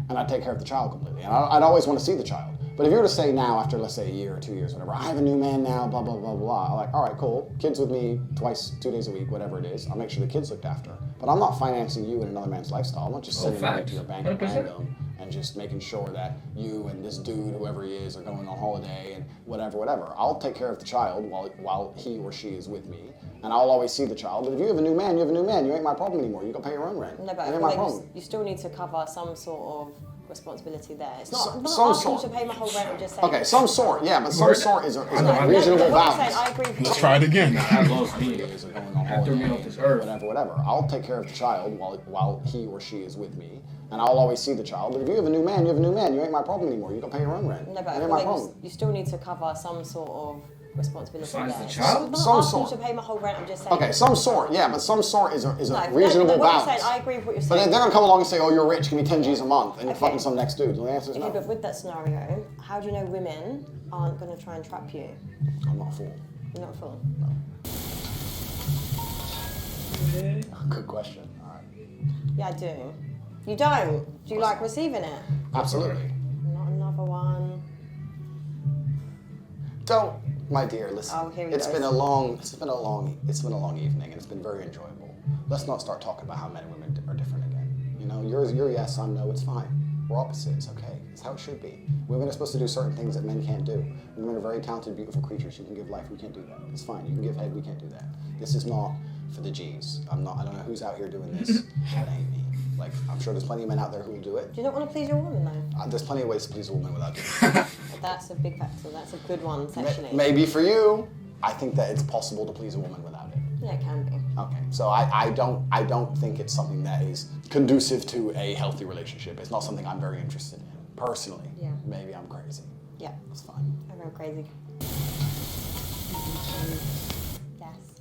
And I'd take care of the child completely. And I'd always want to see the child. But if you were to say now, after let's say a year or 2 years, whatever, I have a new man now, blah, blah, blah, blah. I'm like, all right, cool. Kids with me twice, 2 days a week, whatever it is. I'll make sure the kid's looked after. But I'm not financing you in another man's lifestyle. I'm not just sending money to your bank at random and just making sure that you and this dude, whoever he is, are going on holiday and whatever. I'll take care of the child while he or she is with me. And I'll always see the child. But if you have a new man, you have a new man. You ain't my problem anymore. You go pay your own rent. No, but it ain't my problem. You still need to cover some sort of responsibility there. It's not, I'm not some asking sort. you to pay my whole rent, I'm just saying. Okay, some sort, yeah, but some sort is a reasonable balance. I agree with you. Let's try it again. After me off this earth. Whatever. I'll take care of the child while he or she is with me. And I'll always see the child. But if you have a new man, you have a new man. You ain't my problem anymore. You go pay your own rent. No, but it ain't my problem. you still need to cover some sort of responsibility Besides there. the child? I'm not Some asking sort. you to pay my whole rent, I'm just saying. Okay, some sort, yeah, but some sort is a No, reasonable what balance. you're saying, I agree with what you're But saying. then they're gonna come along and say, oh, you're rich, give me 10 G's a month, and you're fucking some next dude. Well, the answer is Okay, no. but with that scenario, how do you know women aren't going to try and trap you? I'm not a fool. You're not a fool. Good question. All right. Yeah, I do. You don't? Do you like receiving it? Absolutely. Not another one. Don't, my dear, listen. Oh, here he It's goes. been a long evening, and it's been very enjoyable. Let's not start talking about how men and women are different again. You know, you're yes, I'm no, it's fine. We're opposite, it's okay. It's how it should be. Women are supposed to do certain things that men can't do. Women are very talented, beautiful creatures. You can give life, we can't do that. It's fine. You can give head, we can't do that. This is not for the G's. I don't know who's out here doing this. That ain't me. Like, I'm sure there's plenty of men out there who will do it. Do you not want to please your woman, though? There's plenty of ways to please a woman without doing it. That's a big factor. That's a good one, sexually. Maybe for you, I think that it's possible to please a woman without it. Yeah, it can be. Okay, so I don't think it's something that is conducive to a healthy relationship. It's not something I'm very interested in, personally. Yeah. Maybe I'm crazy. Yeah. That's fine. I'm going crazy. Yes.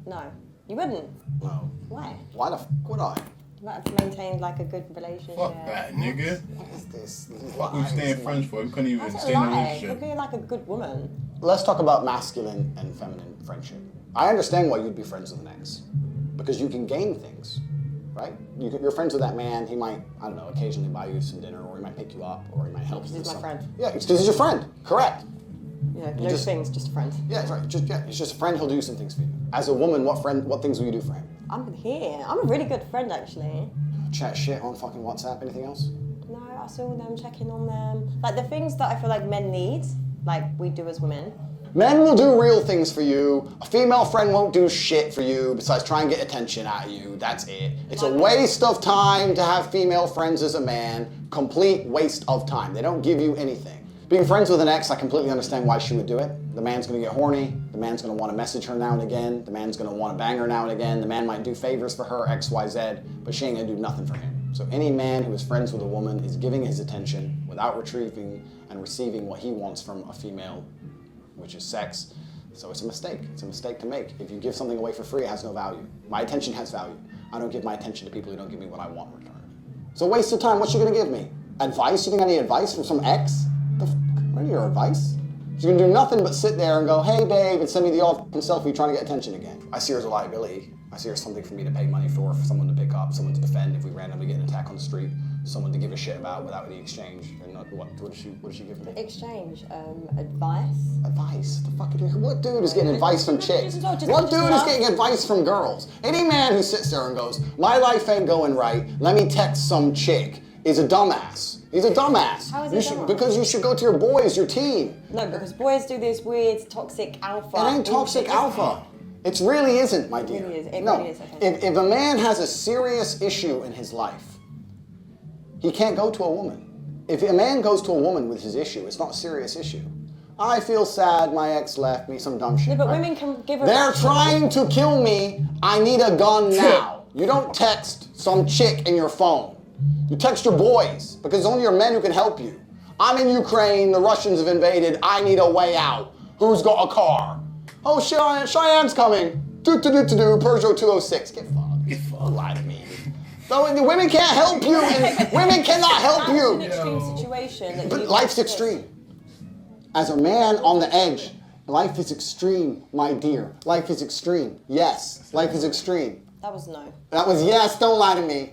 No. You wouldn't? No. Why? Why the f would I? Like, to maintain like a good relationship. Fuck that, nigga. What is this? These What you lies, staying man. friends for? We couldn't even That's stay a in a lie. You're relationship. being like a good woman. Let's talk about masculine and feminine friendship. I understand why you'd be friends with an ex. Because you can gain things, right? You're friends with that man, he might, I don't know, occasionally buy you some dinner, or he might pick you up, or he might help you with He's my something. friend. Yeah, because he's your friend, correct. You know, no things, just a friend. Yeah, that's right. He's just a friend, he'll do some things for you. As a woman, what things will you do for him? I'm here. I'm a really good friend, actually. Chat shit on fucking WhatsApp, anything else? No, I saw them, checking on them. Like, the things that I feel like men need, like we do as women. Men will do real things for you. A female friend won't do shit for you besides try and get attention out of you. That's it. It's a waste of time to have female friends as a man. Complete waste of time. They don't give you anything. Being friends with an ex, I completely understand why she would do it. The man's gonna get horny. The man's gonna wanna message her now and again. The man's gonna wanna bang her now and again. The man might do favors for her, X, Y, Z, but she ain't gonna do nothing for him. So any man who is friends with a woman is giving his attention without retrieving and receiving what he wants from a female, which is sex. So it's a mistake. It's a mistake to make. If you give something away for free, it has no value. My attention has value. I don't give my attention to people who don't give me what I want in return. So waste of time. What's she gonna give me? Advice? You think I need advice from some ex? What are your advice? She's gonna do nothing but sit there and go, hey babe, and send me the old selfie trying to get attention again. I see her as a liability. I see her as something for me to pay money for someone to pick up, someone to defend if we randomly get an attack on the street, someone to give a shit about without any exchange. And what does she give me? Exchange, advice. Advice? The fuck? What dude is getting advice from chicks? Just What dude is love. getting advice from girls? Any man who sits there and goes, my life ain't going right, let me text some chick, is a dumbass. He's a dumbass. How is You he should, dumbass? because you should go to your boys, your team. No, because boys do this weird toxic alpha. It ain't toxic alpha. It really isn't, my dear. really is. It no. really is, okay. If a man has a serious issue in his life, he can't go to a woman. If a man goes to a woman with his issue, it's not a serious issue. I feel sad, my ex left me, some dumb shit. Yeah, but right? women can give a They're trying to kill me, I need a gun now. You don't text some chick in your phone. You text your boys, because it's only your men who can help you. I'm in Ukraine, the Russians have invaded, I need a way out. Who's got a car? Oh, Cheyenne's coming. Peugeot 206. Get fucked. Get fucked. Lie to me. So the women can't help you, and women cannot help That's an you. extreme situation. That But you life's can extreme. As a man on the edge, life is extreme, my dear. Life is extreme. Yes, life is extreme. That was no. That was yes, don't lie to me.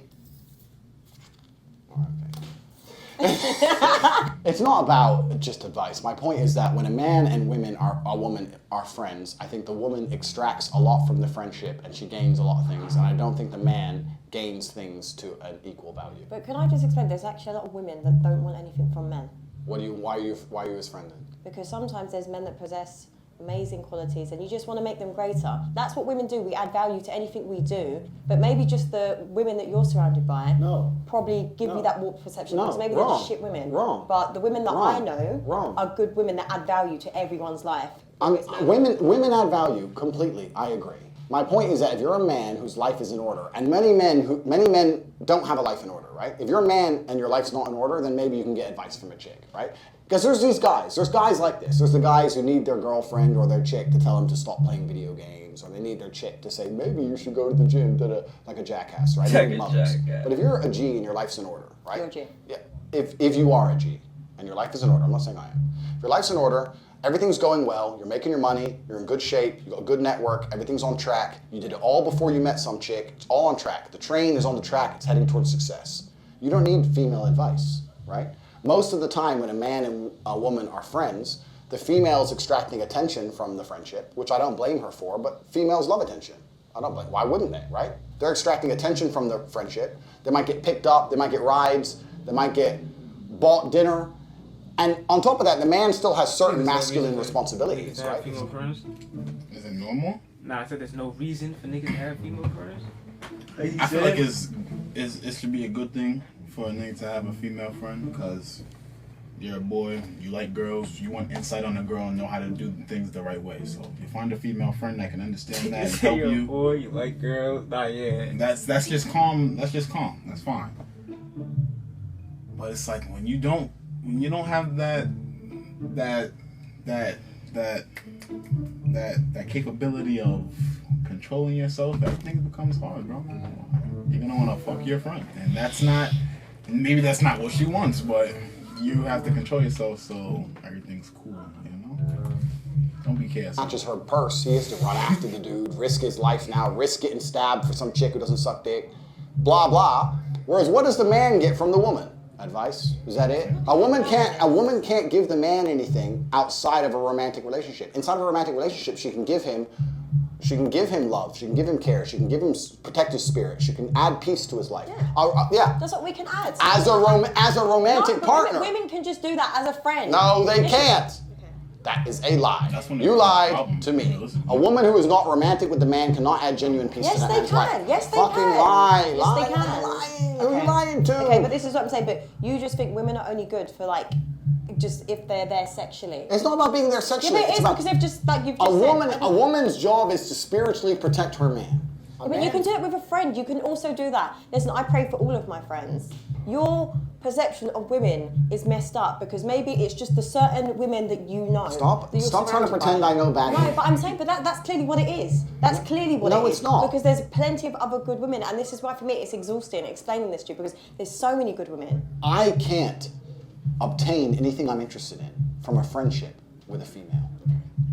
It's not about just advice. My point is that when a man and a woman are friends, I think the woman extracts a lot from the friendship and she gains a lot of things, and I don't think the man gains things to an equal value. But can I just explain? There's actually a lot of women that don't want anything from men. Why are you his friend then? Because sometimes there's men that possess amazing qualities and you just want to make them greater. That's what women do. We add value to anything we do, but maybe just the women that you're surrounded by probably give you that warped perception because maybe they're just shit women. Wrong. But the women that I know are good women that add value to everyone's life. Women add value completely. I agree. My point is that if you're a man whose life is in order, and many men don't have a life in order, right? If you're a man and your life's not in order, then maybe you can get advice from a chick, right? Because there's guys like this. There's the guys who need their girlfriend or their chick to tell them to stop playing video games, or they need their chick to say, maybe you should go to the gym, like a jackass, right? Like a jackass. But if you're a G and your life's in order, right? You're a G. Yeah. If you are a G and your life is in order, I'm not saying I am. If your life's in order, everything's going well, you're making your money, you're in good shape, you got a good network, everything's on track, you did it all before you met some chick, it's all on track. The train is on the track, it's heading towards success. You don't need female advice, right? Most of the time when a man and a woman are friends, the female's extracting attention from the friendship, which I don't blame her for, but females love attention. I don't blame, why wouldn't they, right? They're extracting attention from the friendship. They might get picked up, they might get rides, they might get bought dinner. And on top of that, the man still has certain masculine responsibilities, right? Female friends? Is it normal? Nah, I said there's no reason for niggas to have female friends. I feel like it should be a good thing for a nigga to have a female friend because you're a boy, you like girls, you want insight on a girl and know how to do things the right way. So if you find a female friend that can understand that and help you're you, a boy, you like girls, nah, yeah. that's just calm. That's just calm. That's fine. But it's like when you don't have that capability of controlling yourself, everything becomes hard, bro. You're gonna wanna fuck your friend, and that's not. Maybe that's not what she wants, but you have to control yourself so everything's cool. You know. Don't be careless. Not just her purse. He has to run after the dude, risk his life now, risk getting stabbed for some chick who doesn't suck dick. Blah blah. Whereas, what does the man get from the woman? Advice? Is that it? A woman can't give the man anything outside of a romantic relationship. Inside of a romantic relationship, she can give him love, she can give him care, she can give him protect his spirit, she can add peace to his life. Yeah. That's what we can add. As a romantic partner. Women can just do that as a friend. No, they can't. That is a lie. You lied to me. A woman who is not romantic with the man cannot add genuine peace to that man's life. Yes, they Fucking can. lie. Yes, they can. Lying. Who are you lying to? Okay, but this is what I'm saying. But you just think women are only good for like, just if they're there sexually. It's not about being there sexually. Yeah, but it is because they've just like you've just said. A woman's job is to spiritually protect her man. But you can do it with a friend. You can also do that. Listen, I pray for all of my friends. Your perception of women is messed up because maybe it's just the certain women that you know. Stop trying to pretend I know bad. No, but I'm saying, but that's clearly what it is. That's clearly what it is. No, it's not. Because there's plenty of other good women, and this is why for me it's exhausting explaining this to you because there's so many good women. I can't obtain anything I'm interested in from a friendship with a female.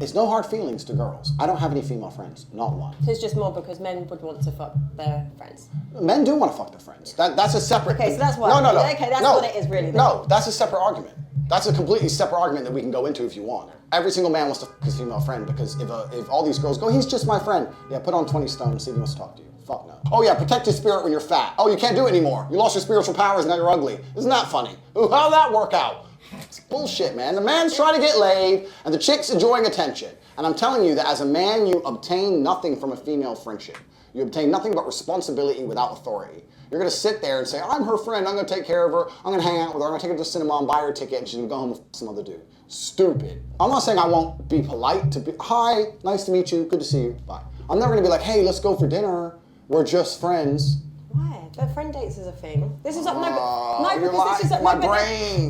It's no hard feelings to girls. I don't have any female friends, not one. So it's just more because men would want to fuck their friends. Men do want to fuck their friends. That's a separate. Okay, so that's why. No. Okay, that's what it is really. Then. No, that's a separate argument. That's a completely separate argument that we can go into if you want. Every single man wants to fuck his female friend because if all these girls go, he's just my friend. Yeah, put on 20 stone and see if he wants to talk to you. Fuck no. Oh yeah, protect your spirit when you're fat. Oh, you can't do it anymore. You lost your spiritual powers, now you're ugly. Isn't that funny? Ooh, how'd that work out? It's bullshit, man. The man's trying to get laid, and the chick's enjoying attention. And I'm telling you that as a man, you obtain nothing from a female friendship. You obtain nothing but responsibility without authority. You're gonna sit there and say, I'm her friend, I'm gonna take care of her, I'm gonna hang out with her, I'm gonna take her to the cinema and buy her a ticket, and she's gonna go home with some other dude. Stupid. I'm not saying I won't be polite to be, hi, nice to meet you, good to see you, bye. I'm never gonna be like, hey, let's go for dinner, we're just friends. Why? But friend dates is a thing. This is brain.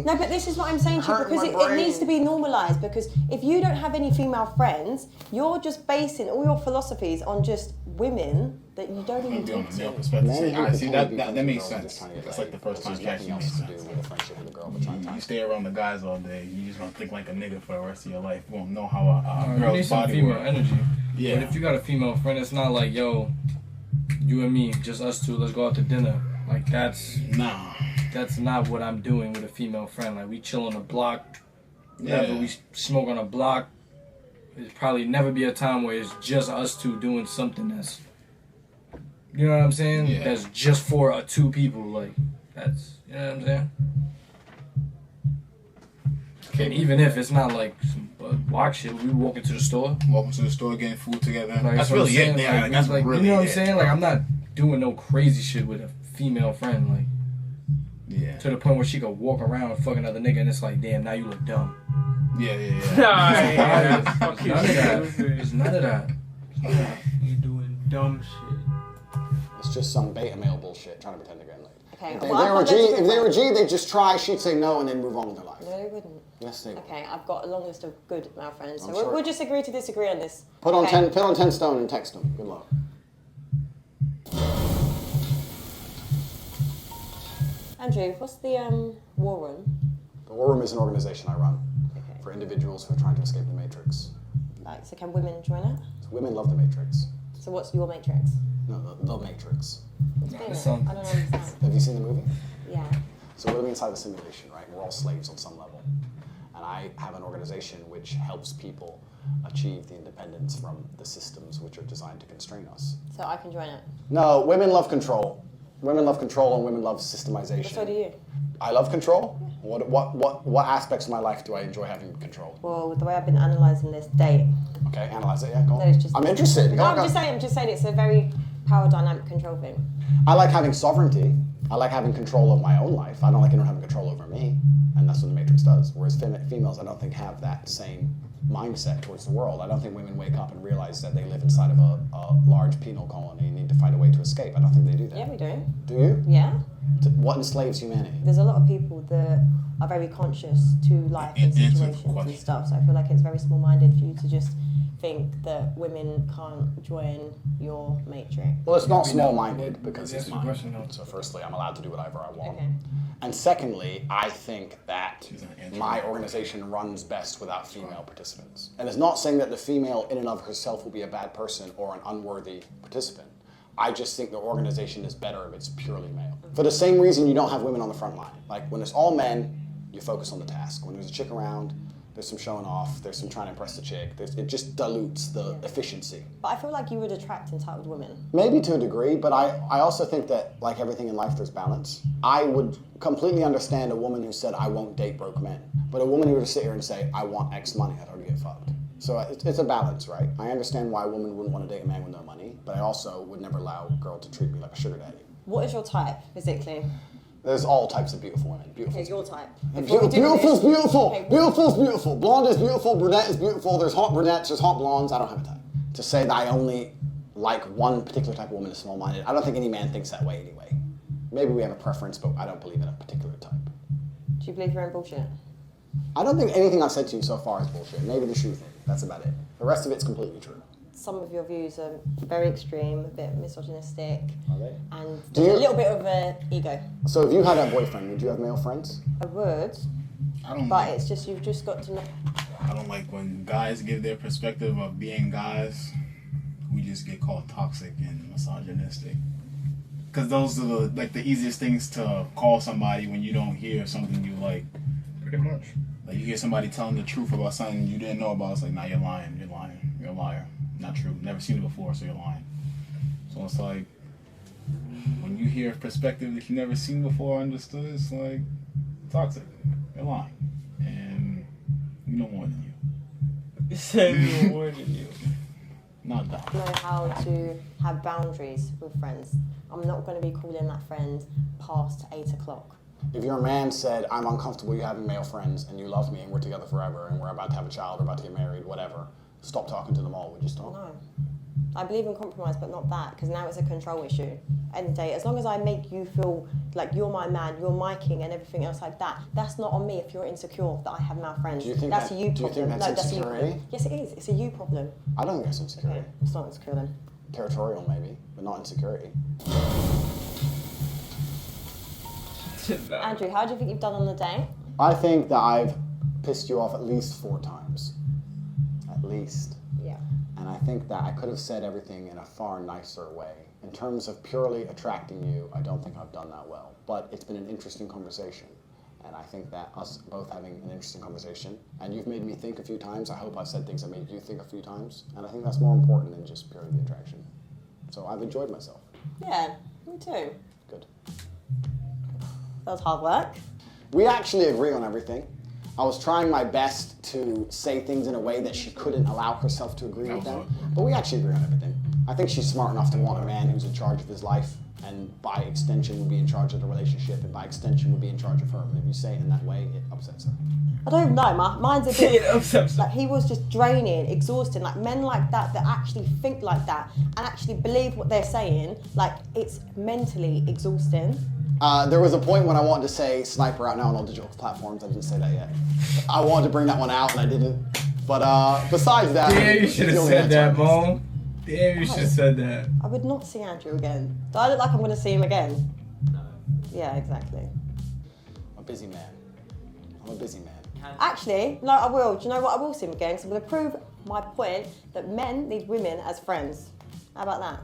No, but this is what I'm saying to you because it needs to be normalised. Because if you don't have any female friends, you're just basing all your philosophies on just women that you don't even talk to. I see that makes sense. That's like the first time it actually makes sense. You stay around the guys all day, you just gonna think like a nigga for the rest of your life. You won't know how a girl's body works. Energy. Yeah. But if you got a female friend, it's not like, yo, you and me, just us two, let's go out to dinner. Like that's not what I'm doing with a female friend. Like we chill on the block, whenever we smoke on a block. There's probably never be a time where it's just us two doing something that's, you know what I'm saying? Yeah. That's just for two people. Like that's, you know what I'm saying? And even if it's not like some block shit, we walking to the store. Walking to the store, getting food together. Like, that's really it. Yeah, like, that's like, really you know what it. I'm saying? Like I'm not doing no crazy shit with a female friend. Like, yeah. To the point where she could walk around and fuck another nigga, and it's like, damn, now you look dumb. Yeah. There's none of that. You doing dumb shit. It's just some beta male bullshit trying to pretend to get laid. Okay. If they were G, they'd just try, she'd say no, and then move on with their life. No, they wouldn't. Yes, they would. Okay, I've got a long list of good male friends, so sure. we'll just agree to disagree on this. Put on 10 stone and text them. Good luck. Andrew, what's the war room? The War Room is an organization I run for individuals who are trying to escape the Matrix. Like, so can women join it? So women love the Matrix. So what's your matrix? No, the Matrix. Explain it. I don't understand. Have you seen the movie? Yeah. So we're living inside the simulation, right? We're all slaves on some level. And I have an organization which helps people achieve the independence from the systems which are designed to constrain us. So I can join it? No, women love control. Women love control and women love systemization. But so do you. I love control? What aspects of my life do I enjoy having control? Well, the way I've been analysing this date. Okay, analyze it, yeah, go on. I'm I'm just saying it's a very power dynamic control thing. I like having sovereignty. I like having control of my own life. I don't like anyone having control over me. And that's what the Matrix does. Whereas females, I don't think have that same mindset towards the world. I don't think women wake up and realize that they live inside of a large penal colony and need to find a way to escape. I don't think they do that. Yeah, we do. Do you? Yeah. What enslaves humanity? There's a lot of people that are very conscious to life and situations and stuff. So I feel like it's very small-minded for you to just think that women can't join your matrix? Well, it's not small-minded because That's it's the mine. question, though. So firstly, I'm allowed to do whatever I want. Okay. And secondly, I think that She's an introvert. my organization runs best without female participants. And it's not saying that the female in and of herself will be a bad person or an unworthy participant. I just think the organization is better if it's purely male. For the same reason you don't have women on the front line. Like when it's all men, you focus on the task. When there's a chick around, there's some showing off, there's some trying to impress the chick. It just dilutes the efficiency. But I feel like you would attract entitled women. Maybe to a degree, but I also think that, like everything in life, there's balance. I would completely understand a woman who said, I won't date broke men. But a woman who were to sit here and say, I want X money, I'd already get fucked. So it's a balance, right? I understand why a woman wouldn't want to date a man with no money, but I also would never allow a girl to treat me like a sugar daddy. What is your type, physically? There's all types of beautiful women. Beautiful. Okay, your type. Beautiful is beautiful. Okay. Beautiful is beautiful. Blonde is beautiful. Brunette is beautiful. There's hot brunettes. There's hot blondes. I don't have a type. To say that I only like one particular type of woman is small-minded. I don't think any man thinks that way anyway. Maybe we have a preference, but I don't believe in a particular type. Do you believe you're in bullshit? I don't think anything I've said to you so far is bullshit. Maybe the shoe thing. That's about it. The rest of it's completely true. Some of your views are very extreme, a bit misogynistic, Are they? and Do there's you- a little bit of an ego. So if you had a boyfriend, would you have male friends? I would, I don't but like, it's just you've just got to know. I don't like when guys give their perspective of being guys. We just get called toxic and misogynistic. Because those are the easiest things to call somebody when you don't hear something you like. Pretty much. Like you hear somebody telling the truth about something you didn't know about. It's like, nah, you're lying. You're lying. You're a liar. Not true. Never seen it before, so you're lying. So it's like when you hear a perspective that you never seen before, understood, it's like toxic. You're lying, and we know more than you. You said you more than you. Not that. Know how to have boundaries with friends. I'm not going to be calling that friend past 8 o'clock. If your man said, I'm uncomfortable you having male friends and you love me and we're together forever and we're about to have a child or about to get married, whatever, stop talking to them all, would you stop? No. I believe in compromise, but not that, because now it's a control issue. End of the day, as long as I make you feel like you're my man, you're my king, and everything else like that, that's not on me if you're insecure that I have male friends. Do you think that's that- a you do you problem. think that's no, that's a you insecurity? problem. Yes, it is. It's a you problem. I don't think that's insecurity. Okay, it's not insecure then. Territorial maybe, but not insecurity. Andrew, how do you think you've done on the day? I think that I've pissed you off at least 4 times. At least. Yeah. And I think that I could have said everything in a far nicer way. In terms of purely attracting you, I don't think I've done that well. But it's been an interesting conversation. And I think that us both having an interesting conversation, and you've made me think a few times, I hope I've said things that made you think a few times, and I think that's more important than just purely the attraction. So I've enjoyed myself. Yeah, me too. Good. That was hard work. We actually agree on everything. I was trying my best to say things in a way that she couldn't allow herself to agree with them, but we actually agree on everything. I think she's smart enough to want a man who's in charge of his life, and by extension would be in charge of the relationship, and by extension would be in charge of her. And if you say it in that way, it upsets her. I don't even know, mine's a bit... It upsets like, he was just draining, exhausting. Like, men like that actually think like that and actually believe what they're saying, like, it's mentally exhausting. There was a point when I wanted to say sniper out now on all digital platforms. I didn't say that yet. I wanted to bring that one out and I didn't. But besides that... Damn, you should have said that, Mo. Damn, you should have said that. I would not see Andrew again. Do I look like I'm going to see him again? No. Yeah, exactly. I'm a busy man. I'm a busy man. Actually, no, I will. Do you know what? I will see him again because I'm going to prove my point that men need women as friends. How about that?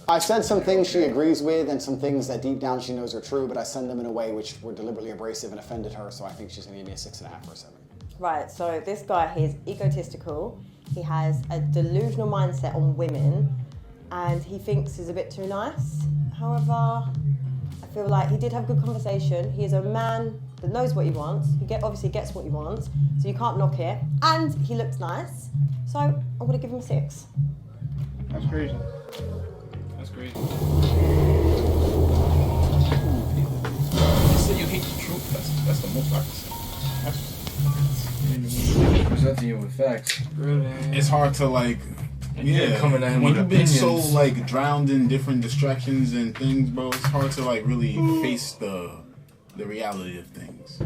I've said some things she agrees with and some things that deep down she knows are true, but I send them in a way which were deliberately abrasive and offended her, so I think she's going to give me a 6.5 or a 7. Right, so this guy, he's egotistical. He has a delusional mindset on women and he thinks he's a bit too nice. However, I feel like he did have a good conversation. He is a man that knows what he wants. He obviously gets what he wants, so you can't knock it. And he looks nice, so I'm going to give him a 6. That's crazy. That's crazy. You say you hate the truth. That's the most I can say. Presenting you with facts. Really? It's hard to like. Yeah, coming at him when with you've been so opinions. like drowned in different distractions and things, bro, it's hard to like really face the reality of things.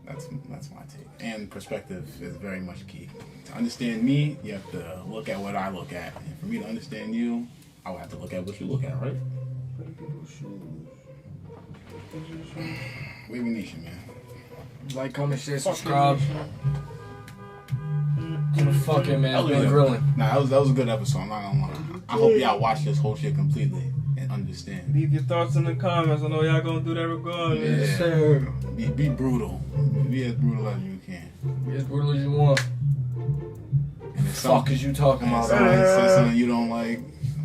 That's my take. And perspective is very much key. To understand me, you have to look at what I look at. And for me to understand you, I would have to look at what you look at, right? Wavy Nation, man. Like, comment, share, subscribe. To the fucking man. It's been grilling. Nah, that was a good episode. I'm not gonna lie. I hope y'all watch this whole shit completely and understand. Leave your thoughts in the comments. I know y'all gonna do that regardless. Yeah. Sir. Be brutal. Be as brutal as you can. Be as brutal as you want. And if Fuck is you talking about? Somebody says something you don't like,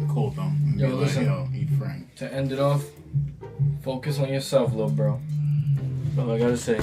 quote them. Yo, listen. Yo, eat Frank. To end it off, focus on yourself, little bro. That's all I gotta say.